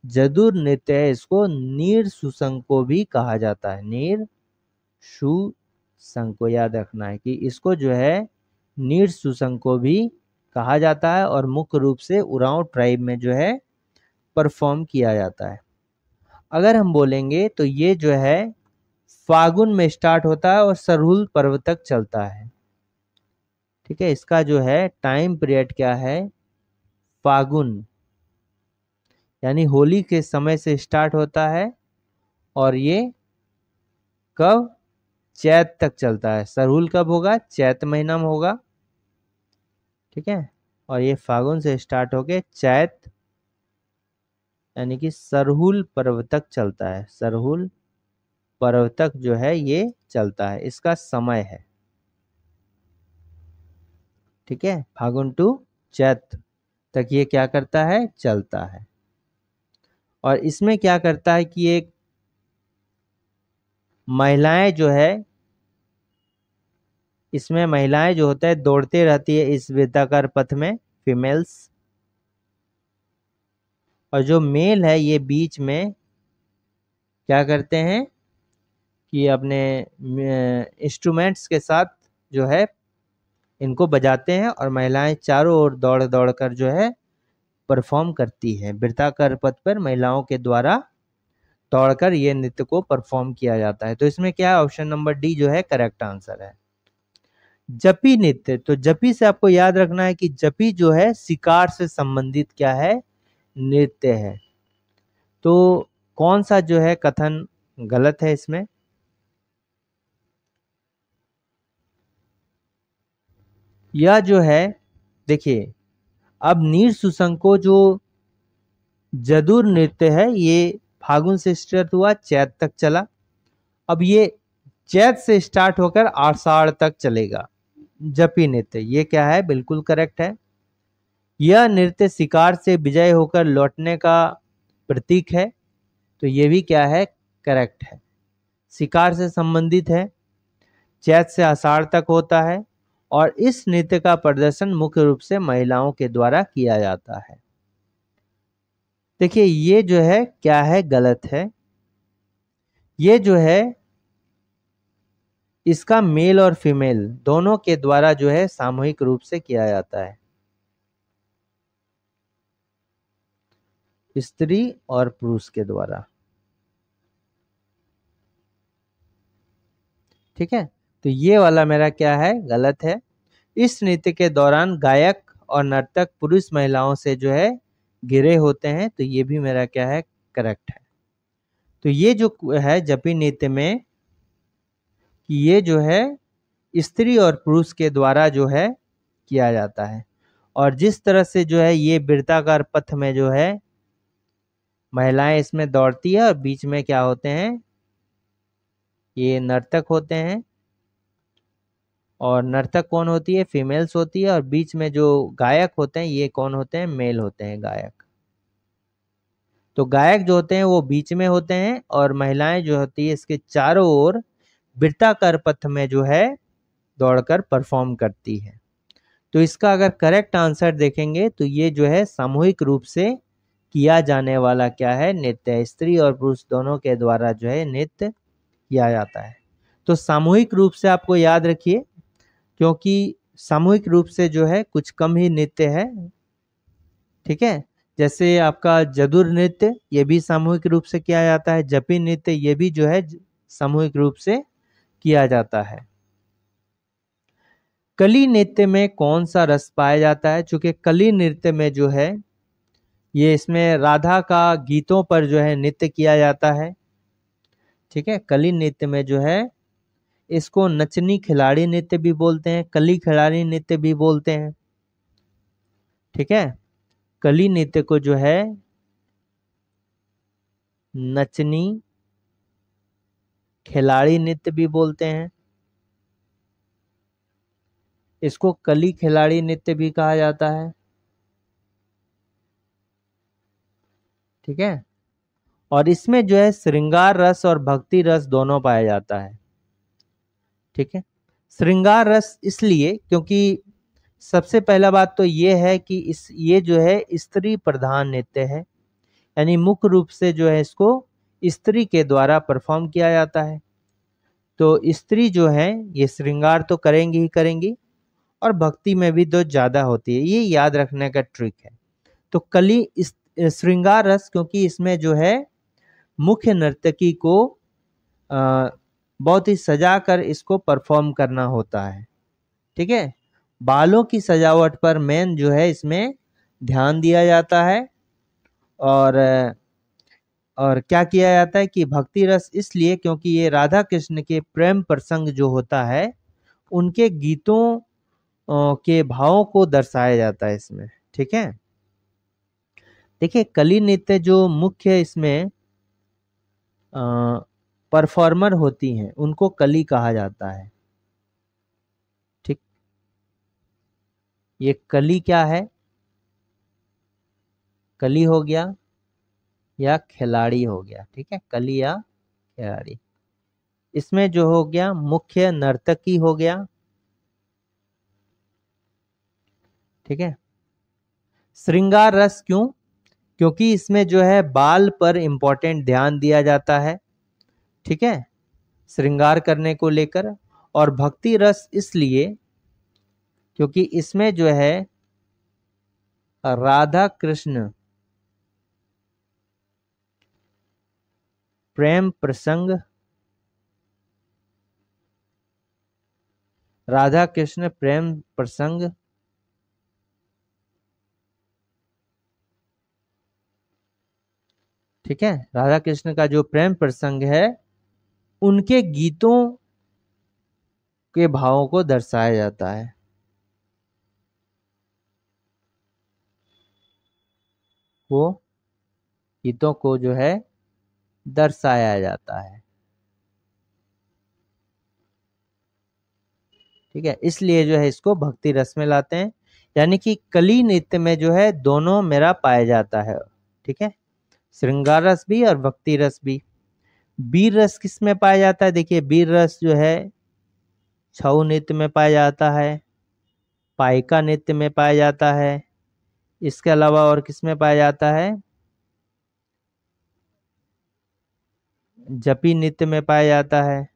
जदुर नृत्य है, इसको नीर सुसंको भी कहा जाता है। नीर सुसंको, याद रखना है कि इसको जो है नीर सुसंको भी कहा जाता है और मुख्य रूप से उरांव ट्राइब में जो है परफॉर्म किया जाता है। अगर हम बोलेंगे तो ये जो है फागुन में स्टार्ट होता है और सरहुल पर्व तक चलता है। ठीक है, इसका जो है टाइम पीरियड क्या है, फागुन, यानी होली के समय से स्टार्ट होता है और ये कब, चैत तक चलता है। सरहुल कब होगा, चैत महीना में होगा। ठीक है, और ये फागुन से स्टार्ट होके चैत यानी कि सरहुल पर्व तक चलता है। सरहुल पर्व तक जो है ये चलता है, इसका समय है। ठीक है, फागुन टू चैत तक ये क्या करता है, चलता है। और इसमें क्या करता है कि एक महिलाएं जो है, इसमें महिलाएं जो होता है दौड़ते रहती है इस वृत्ताकार पथ में, फीमेल्स। और जो मेल है ये बीच में क्या करते हैं कि अपने इंस्ट्रूमेंट्स के साथ जो है इनको बजाते हैं और महिलाएं चारों ओर दौड़ दौड़ कर जो है परफॉर्म करती है। वृत्ताकार पथ पर महिलाओं के द्वारा दौड़कर ये नृत्य को परफॉर्म किया जाता है। तो इसमें क्या है, ऑप्शन नंबर डी जो है करेक्ट आंसर है। जपी नृत्य, तो जपी से आपको याद रखना है कि जपी जो है शिकार से संबंधित क्या है, नृत्य है। तो कौन सा जो है कथन गलत है इसमें, यह जो है देखिए, अब नीर सुसंको जो जदुर नृत्य है ये फागुन से स्टार्ट हुआ, चैत तक चला। अब ये चैत से स्टार्ट होकर आषाढ़ तक चलेगा। जपी नृत्य ये क्या है, बिल्कुल करेक्ट है। यह नृत्य शिकार से विजय होकर लौटने का प्रतीक है। तो ये भी क्या है, करेक्ट है। शिकार से संबंधित है, चैत से आषाढ़ तक होता है और इस नृत्य का प्रदर्शन मुख्य रूप से महिलाओं के द्वारा किया जाता है। देखिए ये जो है क्या है, गलत है। ये जो है इसका मेल और फीमेल दोनों के द्वारा जो है सामूहिक रूप से किया जाता है, स्त्री और पुरुष के द्वारा। ठीक है, तो ये वाला मेरा क्या है, गलत है। इस नृत्य के दौरान गायक और नर्तक पुरुष महिलाओं से जो है घिरे होते हैं। तो ये भी मेरा क्या है, करेक्ट है। तो ये जो है जपी नृत्य में कि ये जो है स्त्री और पुरुष के द्वारा जो है किया जाता है। और जिस तरह से जो है ये वृत्ताकार पथ में जो है महिलाएं इसमें दौड़ती है और बीच में क्या होते हैं, ये नर्तक होते हैं। और नर्तक कौन होती है, फीमेल्स होती है। और बीच में जो गायक होते हैं ये कौन होते हैं, मेल होते हैं गायक। तो गायक जो होते हैं वो बीच में होते हैं और महिलाएं जो होती है इसके चारों ओर वृत्ताकार पथ में जो है दौड़कर परफॉर्म करती है। तो इसका अगर करेक्ट आंसर देखेंगे तो ये जो है सामूहिक रूप से किया जाने वाला क्या है, नृत्य है। स्त्री और पुरुष दोनों के द्वारा जो है नृत्य किया जाता है। तो सामूहिक रूप से आपको याद रखिए, क्योंकि सामूहिक रूप से जो है कुछ कम ही नृत्य है। ठीक है, जैसे आपका जदुर नृत्य ये भी सामूहिक रूप से किया जाता है, जपी नृत्य ये भी जो है सामूहिक रूप से किया जाता है। कली नृत्य में कौन सा रस पाया जाता है, चूंकि कली नृत्य में जो है ये इसमें राधा का गीतों पर जो है नृत्य किया जाता है। ठीक है, कली नृत्य में जो है इसको नचनी खिलाड़ी नृत्य भी बोलते हैं, कली खिलाड़ी नृत्य भी बोलते हैं। ठीक है, कली नृत्य को जो है नचनी खिलाड़ी नृत्य भी बोलते हैं, इसको कली खिलाड़ी नृत्य भी कहा जाता है। ठीक है, और इसमें जो है श्रृंगार रस और भक्ति रस दोनों पाया जाता है। ठीक है, श्रृंगार रस इसलिए क्योंकि सबसे पहला बात तो ये है कि ये जो है स्त्री प्रधान नृत्य है, यानी मुख्य रूप से जो है इसको स्त्री के द्वारा परफॉर्म किया जाता है। तो स्त्री जो है ये श्रृंगार तो करेंगी ही करेंगी और भक्ति में भी तो ज्यादा होती है, ये याद रखने का ट्रिक है। तो कली श्रृंगार रस क्योंकि इसमें जो है मुख्य नर्तकी को बहुत ही सजा कर इसको परफॉर्म करना होता है। ठीक है, बालों की सजावट पर मेन जो है इसमें ध्यान दिया जाता है। और क्या किया जाता है कि भक्ति रस इसलिए क्योंकि ये राधा कृष्ण के प्रेम प्रसंग जो होता है उनके गीतों के भावों को दर्शाया जाता है इसमें। ठीक है, देखिए कली नृत्य जो मुख्य इसमें परफॉर्मर होती हैं उनको कली कहा जाता है। ठीक, ये कली क्या है, कली हो गया या खिलाड़ी हो गया। ठीक है, कली या खिलाड़ी। इसमें जो हो गया मुख्य नर्तकी हो गया। ठीक है, श्रृंगार रस क्यों, क्योंकि इसमें जो है बाल पर इंपॉर्टेंट ध्यान दिया जाता है। ठीक है, श्रृंगार करने को लेकर। और भक्ति रस इसलिए क्योंकि इसमें जो है राधा कृष्ण प्रेम प्रसंग, राधा कृष्ण प्रेम प्रसंग, ठीक है, राधा कृष्ण का जो प्रेम प्रसंग है उनके गीतों के भावों को दर्शाया जाता है। वो गीतों को जो है दर्शाया जाता है, ठीक है, इसलिए जो है इसको भक्ति रस में लाते हैं। यानी कि कली नृत्य में जो है दोनों मेरा पाया जाता है, ठीक है, श्रृंगार रस भी और भक्ति रस भी। वीर रस किस में पाया जाता है? देखिए वीर रस जो है छऊ नृत्य में पाया जाता है, पाइका नृत्य में पाया जाता है, इसके अलावा और किस में पाया जाता है? जपी नृत्य में पाया जाता है।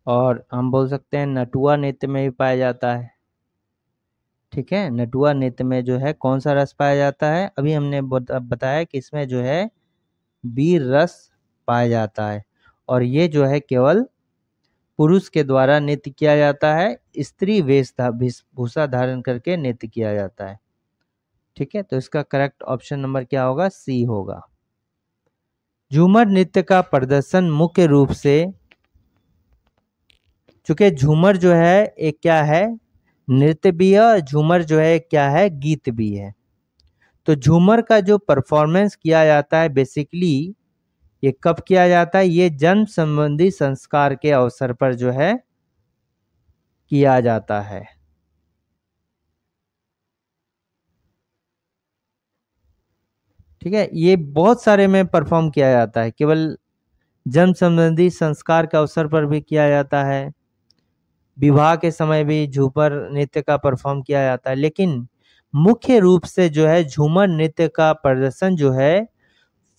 और हम बोल सकते हैं नटुआ नृत्य में भी पाया जाता है, ठीक है। नटुआ नृत्य में जो है कौन सा रस पाया जाता है? अभी हमने बताया कि इसमें जो है वीर रस पाया जाता है, और ये जो है केवल पुरुष के द्वारा नृत्य किया जाता है, स्त्री वेशभूषा धारण करके नृत्य किया जाता है, ठीक है। तो इसका करेक्ट ऑप्शन नंबर क्या होगा? सी होगा। झूमर नृत्य का प्रदर्शन मुख्य रूप से, चूंकि झूमर जो है एक क्या है? नृत्य भी है, और झूमर जो है क्या है? गीत भी है। तो झूमर का जो परफॉर्मेंस किया जाता है बेसिकली ये कब किया जाता है? ये जन्म संबंधी संस्कार के अवसर पर जो है किया जाता है, ठीक है। ये बहुत सारे में परफॉर्म किया जाता है, केवल जन्म संबंधी संस्कार के अवसर पर भी किया जाता है, विवाह के समय भी झूमर नृत्य का परफॉर्म किया जाता है, लेकिन मुख्य रूप से जो है झूमर नृत्य का प्रदर्शन जो है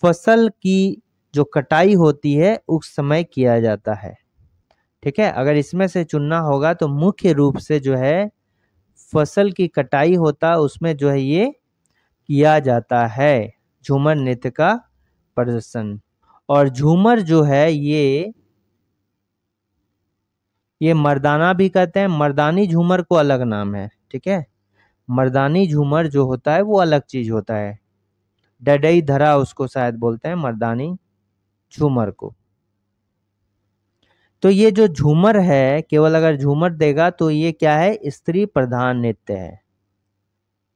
फसल की जो कटाई होती है उस समय किया जाता है, ठीक है। अगर इसमें से चुनना होगा तो मुख्य रूप से जो है फसल की कटाई होता है उसमें जो है ये किया जाता है झूमर नृत्य का प्रदर्शन। और झूमर जो है ये मर्दाना भी कहते हैं, मर्दानी झूमर को अलग नाम है, ठीक है। मर्दानी झूमर जो होता है वो अलग चीज होता है, डडई धरा उसको शायद बोलते हैं मर्दानी झूमर को। तो ये जो झूमर है केवल अगर झूमर देगा तो ये क्या है? स्त्री प्रधान नृत्य है,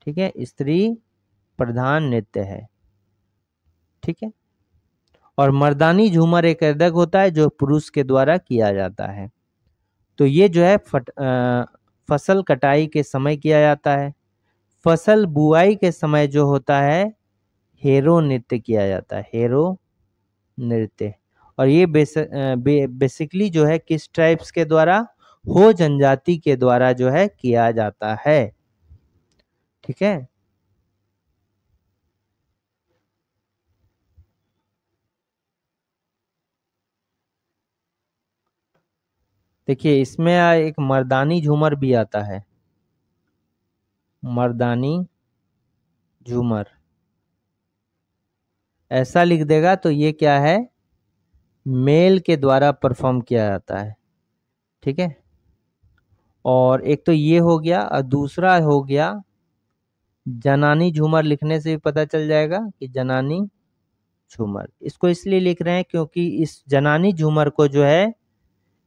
ठीक है, स्त्री प्रधान नृत्य है, ठीक है। और मर्दानी झूमर एक अलग होता है जो पुरुष के द्वारा किया जाता है। तो ये जो है फसल कटाई के समय किया जाता है। फसल बुआई के समय जो होता है हेरो नृत्य किया जाता है, हेरो नृत्य। और ये बेसिकली जो है किस ट्राइब्स के द्वारा? हो जनजाति के द्वारा जो है किया जाता है, ठीक है। देखिए इसमें एक मर्दानी झूमर भी आता है, मर्दानी झूमर ऐसा लिख देगा तो ये क्या है? मेल के द्वारा परफॉर्म किया जाता है, ठीक है। और एक तो ये हो गया, और दूसरा हो गया जनानी झूमर। लिखने से भी पता चल जाएगा कि जनानी झूमर। इसको इसलिए लिख रहे हैं क्योंकि इस जनानी झूमर को जो है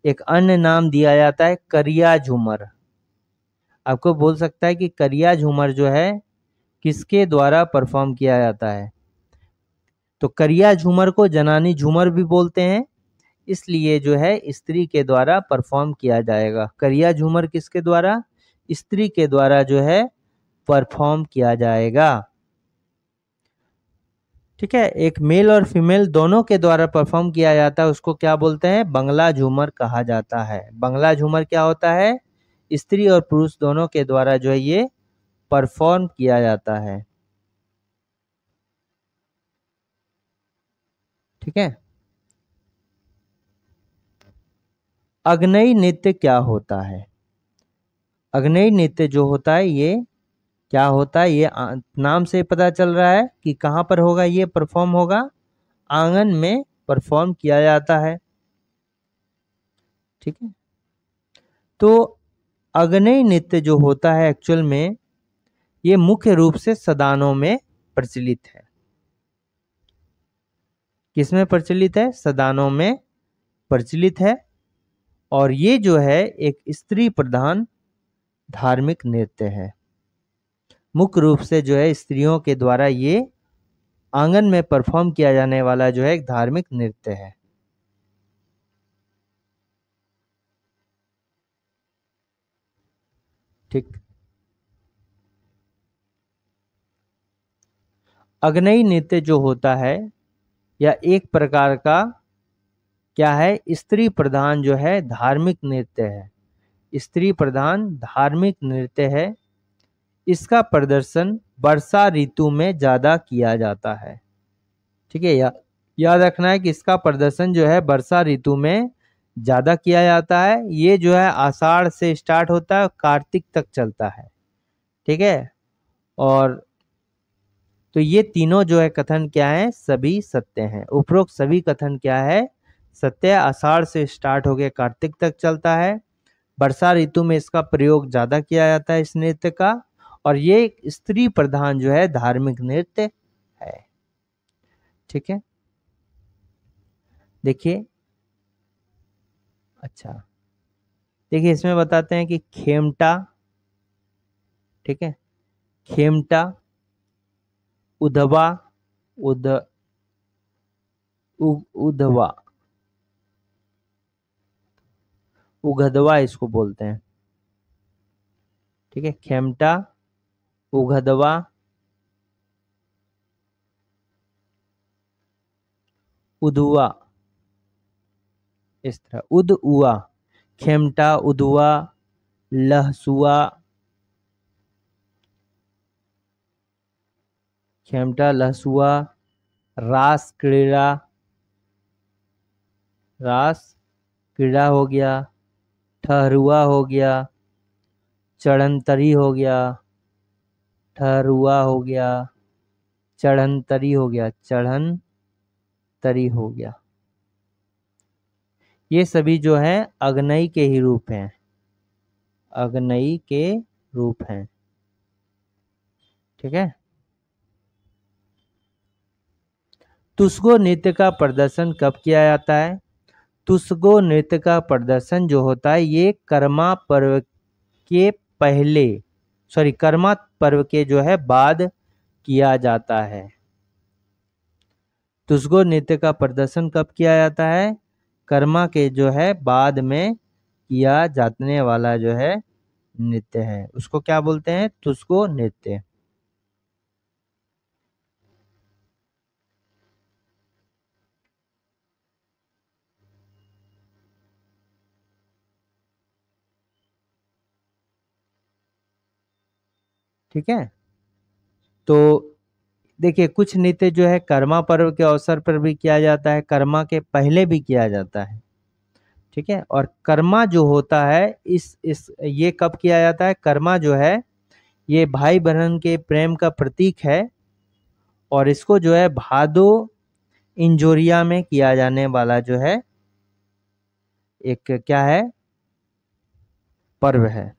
एक अन्य नाम दिया जाता है करिया झूमर। आपको बोल सकता है कि करिया झूमर जो है किसके द्वारा परफॉर्म किया जाता है? तो करिया झूमर को जनानी झूमर भी बोलते हैं, इसलिए जो है स्त्री के द्वारा परफॉर्म किया जाएगा। करिया झूमर किसके द्वारा? स्त्री के द्वारा जो है परफॉर्म किया जाएगा, ठीक है। एक मेल और फीमेल दोनों के द्वारा परफॉर्म किया जाता है, उसको क्या बोलते हैं? बंगला झूमर कहा जाता है। बंगला झूमर क्या होता है? स्त्री और पुरुष दोनों के द्वारा जो है ये परफॉर्म किया जाता है। ठीक है। अग्नेय नृत्य क्या होता है? अग्नेय नृत्य जो होता है ये क्या होता है? ये नाम से पता चल रहा है कि कहाँ पर होगा, ये परफॉर्म होगा, आंगन में परफॉर्म किया जाता है। ठीक है। तो अग्नेय नृत्य जो होता है एक्चुअल में ये मुख्य रूप से सदानों में प्रचलित है। किसमें प्रचलित है? सदानों में प्रचलित है। और ये जो है एक स्त्री प्रधान धार्मिक नृत्य है। मुख्य रूप से जो है स्त्रियों के द्वारा ये आंगन में परफॉर्म किया जाने वाला जो है एक धार्मिक नृत्य है। ठीक। अग्नेय नृत्य जो होता है या एक प्रकार का क्या है, स्त्री प्रधान जो है धार्मिक नृत्य है। स्त्री प्रधान धार्मिक नृत्य है। इसका प्रदर्शन वर्षा ऋतु में ज्यादा किया जाता है। ठीक है। याद रखना है कि इसका प्रदर्शन जो है वर्षा ऋतु में ज्यादा किया जाता है। ये जो है आषाढ़ से स्टार्ट होता है, कार्तिक तक चलता है। ठीक है। और तो ये तीनों जो है कथन क्या है, सभी सत्य हैं। उपरोक्त सभी कथन क्या है, सत्य। आषाढ़ से स्टार्ट होकर कार्तिक तक चलता है। वर्षा ऋतु में इसका प्रयोग ज्यादा किया जाता है इस नृत्य का। और ये एक स्त्री प्रधान जो है धार्मिक नृत्य है। ठीक है। देखिए, अच्छा देखिए इसमें बताते हैं कि खेमटा, ठीक है, खेमटा, उधवा, उधवा, उगधवा इसको बोलते हैं। ठीक है। खेमटा, उगधवा, उधवा, इस तरह उदउआ, खेमटा, उदुआ, लहसुआ, खेमटा, लहसुआ, रास क्रीड़ा, रास क्रीड़ा हो गया, ठहरुआ हो गया, चढ़ंतरी हो गया, ठहरुआ हो गया, चढ़ंतरी हो गया, चढ़ंतरी हो गया। ये सभी जो है अग्नेय के ही रूप हैं। अग्नेय के रूप हैं। ठीक है। तुसगो नृत्य का प्रदर्शन कब किया जाता है? तुसगो नृत्य का प्रदर्शन जो होता है ये कर्मा पर्व के पहले, कर्मा पर्व के जो है बाद किया जाता है। तुसगो नृत्य का प्रदर्शन कब किया जाता है? कर्मा के जो है बाद में किया जाने वाला जो है नृत्य है, उसको क्या बोलते हैं? तुसगो नृत्य। ठीक है। तो देखिए कुछ नृत्य जो है कर्मा पर्व के अवसर पर भी किया जाता है, कर्मा के पहले भी किया जाता है। ठीक है। और कर्मा जो होता है इस ये कब किया जाता है? कर्मा जो है ये भाई बहन के प्रेम का प्रतीक है। और इसको जो है भादो इंजोरिया में किया जाने वाला जो है एक क्या है, पर्व है।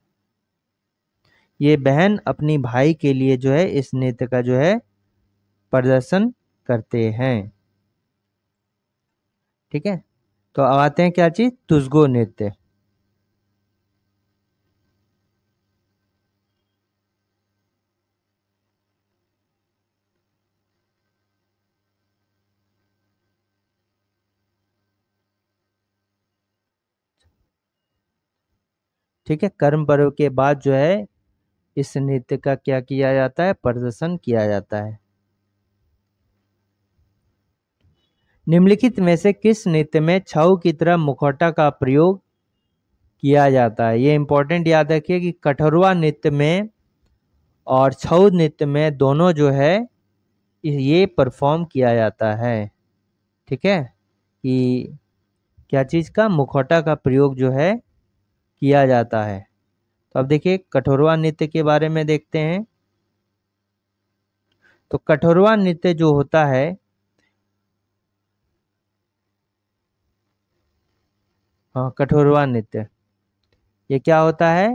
ये बहन अपनी भाई के लिए जो है इस नृत्य का जो है प्रदर्शन करते हैं। ठीक है। तो अब आते हैं क्या चीज, तुसगो नृत्य। ठीक है। कर्म पर्व के बाद जो है इस नृत्य का क्या किया जाता है, प्रदर्शन किया जाता है। निम्नलिखित में से किस नृत्य में छऊ की तरह मुखौटा का प्रयोग किया जाता है? ये इंपॉर्टेंट याद रखिए कि कठोरवा नृत्य में और छऊ नृत्य में दोनों जो है ये परफॉर्म किया जाता है। ठीक है, कि क्या चीज़ का, मुखौटा का प्रयोग जो है किया जाता है। तो अब देखिए कठोरवा नृत्य के बारे में देखते हैं। तो कठोरवा नृत्य जो होता है, हाँ कठोरवा नृत्य, ये क्या होता है,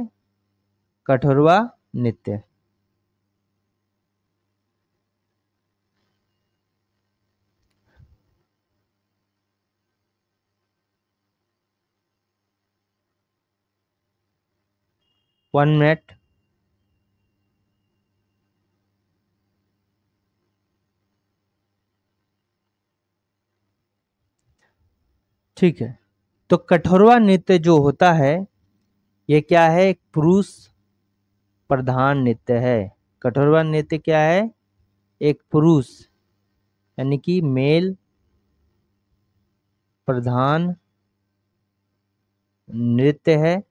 कठोरवा नृत्य। 1 मिनट। ठीक है, तो कठोरवा नृत्य जो होता है ये क्या है, एक पुरुष प्रधान नृत्य है। कठोरवा नृत्य क्या है, एक पुरुष यानी कि मेल प्रधान नृत्य है।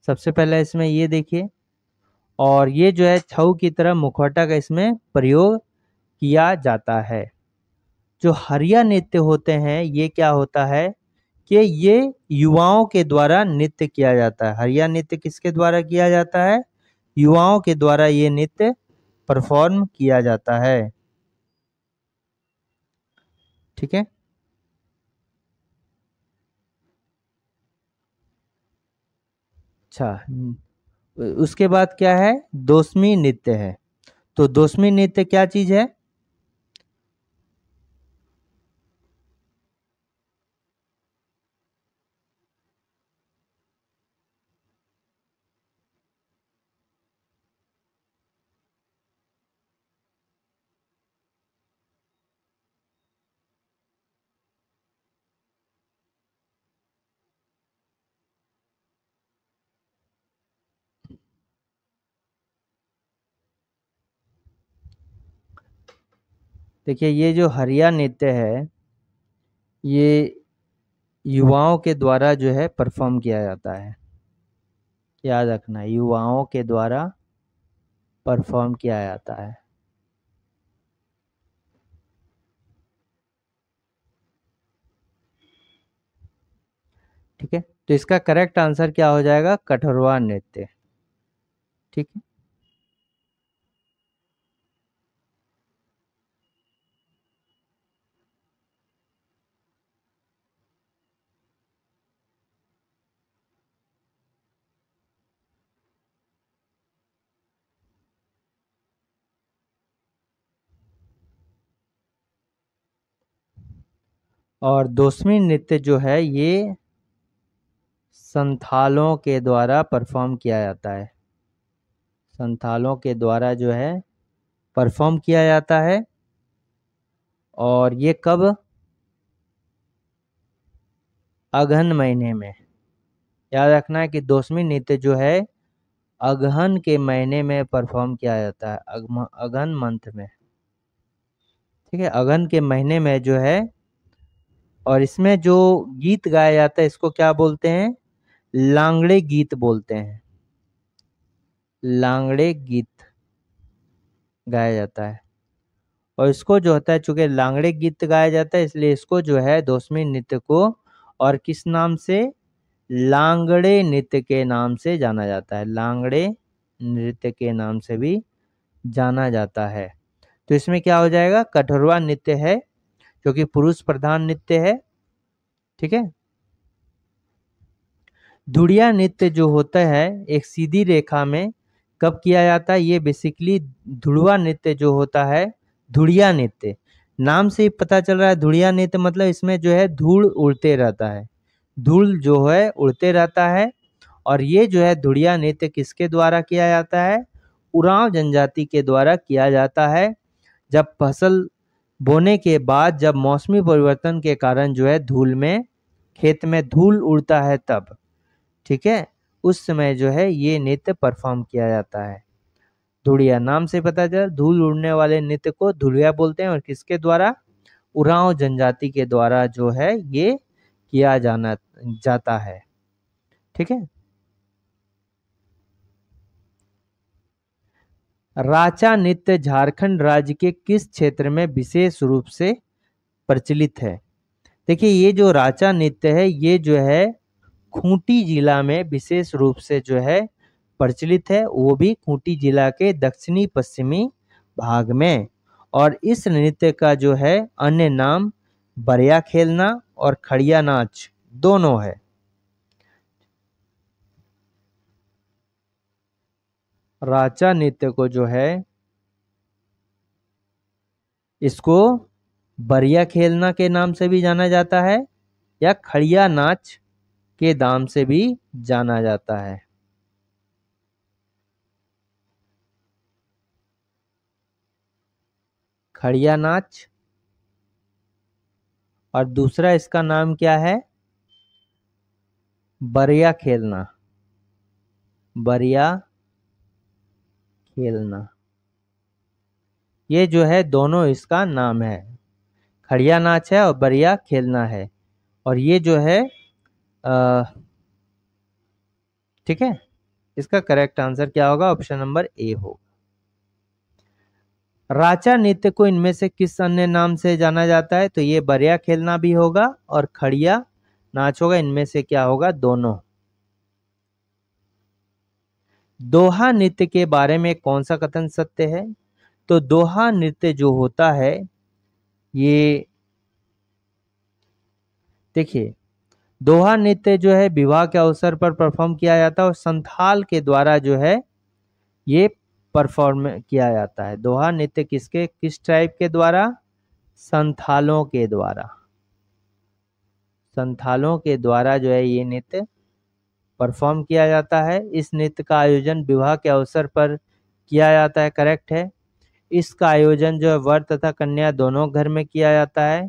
सबसे पहले इसमें ये देखिए, और ये जो है छऊ की तरह मुखौटा का इसमें प्रयोग किया जाता है। जो हरिया नृत्य होते हैं ये क्या होता है कि ये युवाओं के द्वारा नृत्य किया जाता है। हरिया नृत्य किसके द्वारा किया जाता है, युवाओं के द्वारा ये नृत्य परफॉर्म किया जाता है। ठीक है, अच्छा उसके बाद क्या है, दोस्मी नृत्य है। तो दोस्मी नृत्य क्या चीज है, देखिए ये जो हरिया नृत्य है ये युवाओं के द्वारा जो है परफॉर्म किया जाता है। याद रखना, युवाओं के द्वारा परफॉर्म किया जाता है। ठीक है, तो इसका करेक्ट आंसर क्या हो जाएगा, कठोरवा नृत्य। ठीक है, और दोस्मी नृत्य जो है ये संथालों के द्वारा परफॉर्म किया जाता है। संथालों के द्वारा जो है परफॉर्म किया जाता है। और ये कब, अगहन महीने में। याद रखना है कि दोस्मी नृत्य जो है अगहन के महीने में परफॉर्म किया जाता है, अगहन मंथ में। ठीक है, अगहन के महीने में जो है, और इसमें जो गीत गाया जाता है इसको क्या बोलते हैं, लांगड़े गीत बोलते हैं। लांगड़े गीत गाया जाता है। और इसको जो होता है, चूंकि लांगड़े गीत गाया जाता है इसलिए इसको जो है दोस्मी नृत्य को और किस नाम से, लांगड़े नृत्य के नाम से जाना जाता है। लांगड़े नृत्य के नाम से भी जाना जाता है। तो इसमें क्या हो जाएगा, कठोरवा नृत्य है जो कि पुरुष प्रधान नृत्य है। ठीक है, धुड़िया नृत्य जो होता है एक सीधी रेखा में कब किया जाता है, ये बेसिकली धुड़वा नृत्य जो होता है, धुड़िया नृत्य नाम से ही पता चल रहा है। धुड़िया नृत्य मतलब इसमें जो है धूल उड़ते रहता है, धूल जो है उड़ते रहता है। और ये जो है धुड़िया नृत्य किसके द्वारा किया जाता है, उरांव जनजाति के द्वारा किया जाता है। जब फसल बोने के बाद जब मौसमी परिवर्तन के कारण जो है धूल में, खेत में धूल उड़ता है तब, ठीक है, उस समय जो है ये नृत्य परफॉर्म किया जाता है। धुड़िया नाम से पता चला, धूल उड़ने वाले नृत्य को धुड़िया बोलते हैं। और किसके द्वारा, उरांव जनजाति के द्वारा जो है ये किया जाना जाता है। ठीक है, राचा नृत्य झारखंड राज्य के किस क्षेत्र में विशेष रूप से प्रचलित है? देखिए, ये जो राचा नृत्य है ये जो है खूंटी जिला में विशेष रूप से जो है प्रचलित है, वो भी खूंटी जिला के दक्षिणी पश्चिमी भाग में। और इस नृत्य का जो है अन्य नाम बरिया खेलना और खड़िया नाच दोनों है। राचा नृत्य को जो है इसको बरिया खेलना के नाम से भी जाना जाता है या खड़िया नाच के नाम से भी जाना जाता है। खड़िया नाच, और दूसरा इसका नाम क्या है? बरिया खेलना। बरिया खेलना, ये जो है दोनों इसका नाम है। खड़िया नाच है और बरिया खेलना है। और ये जो है ठीक है, इसका करेक्ट आंसर क्या होगा? ऑप्शन नंबर ए होगा। राचा नृत्य को इनमें से किस अन्य नाम से जाना जाता है? तो ये बरिया खेलना भी होगा और खड़िया नाच होगा। इनमें से क्या होगा? दोनों। दोहा नृत्य के बारे में कौन सा कथन सत्य है? तो दोहा नृत्य जो होता है ये, देखिए, दोहा नृत्य जो है विवाह के अवसर पर परफॉर्म किया जाता है और संथाल के द्वारा जो है ये परफॉर्म किया जाता है। दोहा नृत्य किस टाइप के द्वारा? संथालों के द्वारा। संथालों के द्वारा जो है ये नृत्य परफॉर्म किया जाता है। इस नृत्य का आयोजन विवाह के अवसर पर किया जाता है, करेक्ट है। इसका आयोजन जो है वर तथा कन्या दोनों घर में किया जाता है।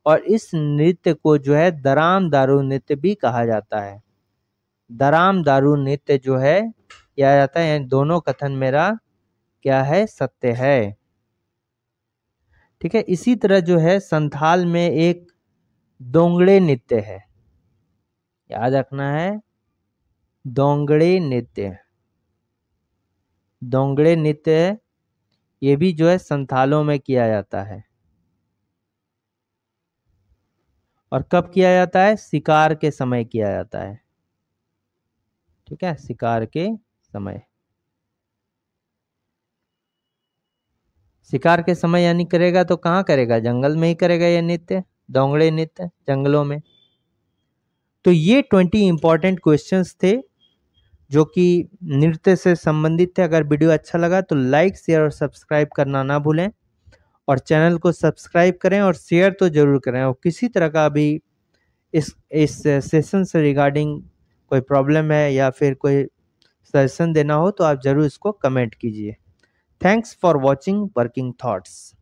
और इस नृत्य को जो है दराम दारू नृत्य भी कहा जाता है। दराम दारू नृत्य जो है किया जाता है। दोनों कथन मेरा क्या है? सत्य है। ठीक है। इसी तरह जो है संथाल में एक दोंगड़े नृत्य है, याद रखना है, दोंगड़े नृत्य। दोंगड़े नृत्य ये भी जो है संथालों में किया जाता है। और कब किया जाता है? शिकार के समय किया जाता है। ठीक है, शिकार के समय। शिकार के समय यानी करेगा तो कहाँ करेगा? जंगल में ही करेगा ये नृत्य, दोंगड़े नृत्य, जंगलों में। तो ये 20 इंपॉर्टेंट क्वेश्चंस थे जो कि नृत्य से संबंधित थे। अगर वीडियो अच्छा लगा तो लाइक, शेयर और सब्सक्राइब करना ना भूलें। और चैनल को सब्सक्राइब करें और शेयर तो जरूर करें। और किसी तरह का भी इस सेशन से रिगार्डिंग कोई प्रॉब्लम है या फिर कोई सजेशन देना हो तो आप जरूर इसको कमेंट कीजिए। Thanks for watching working thoughts.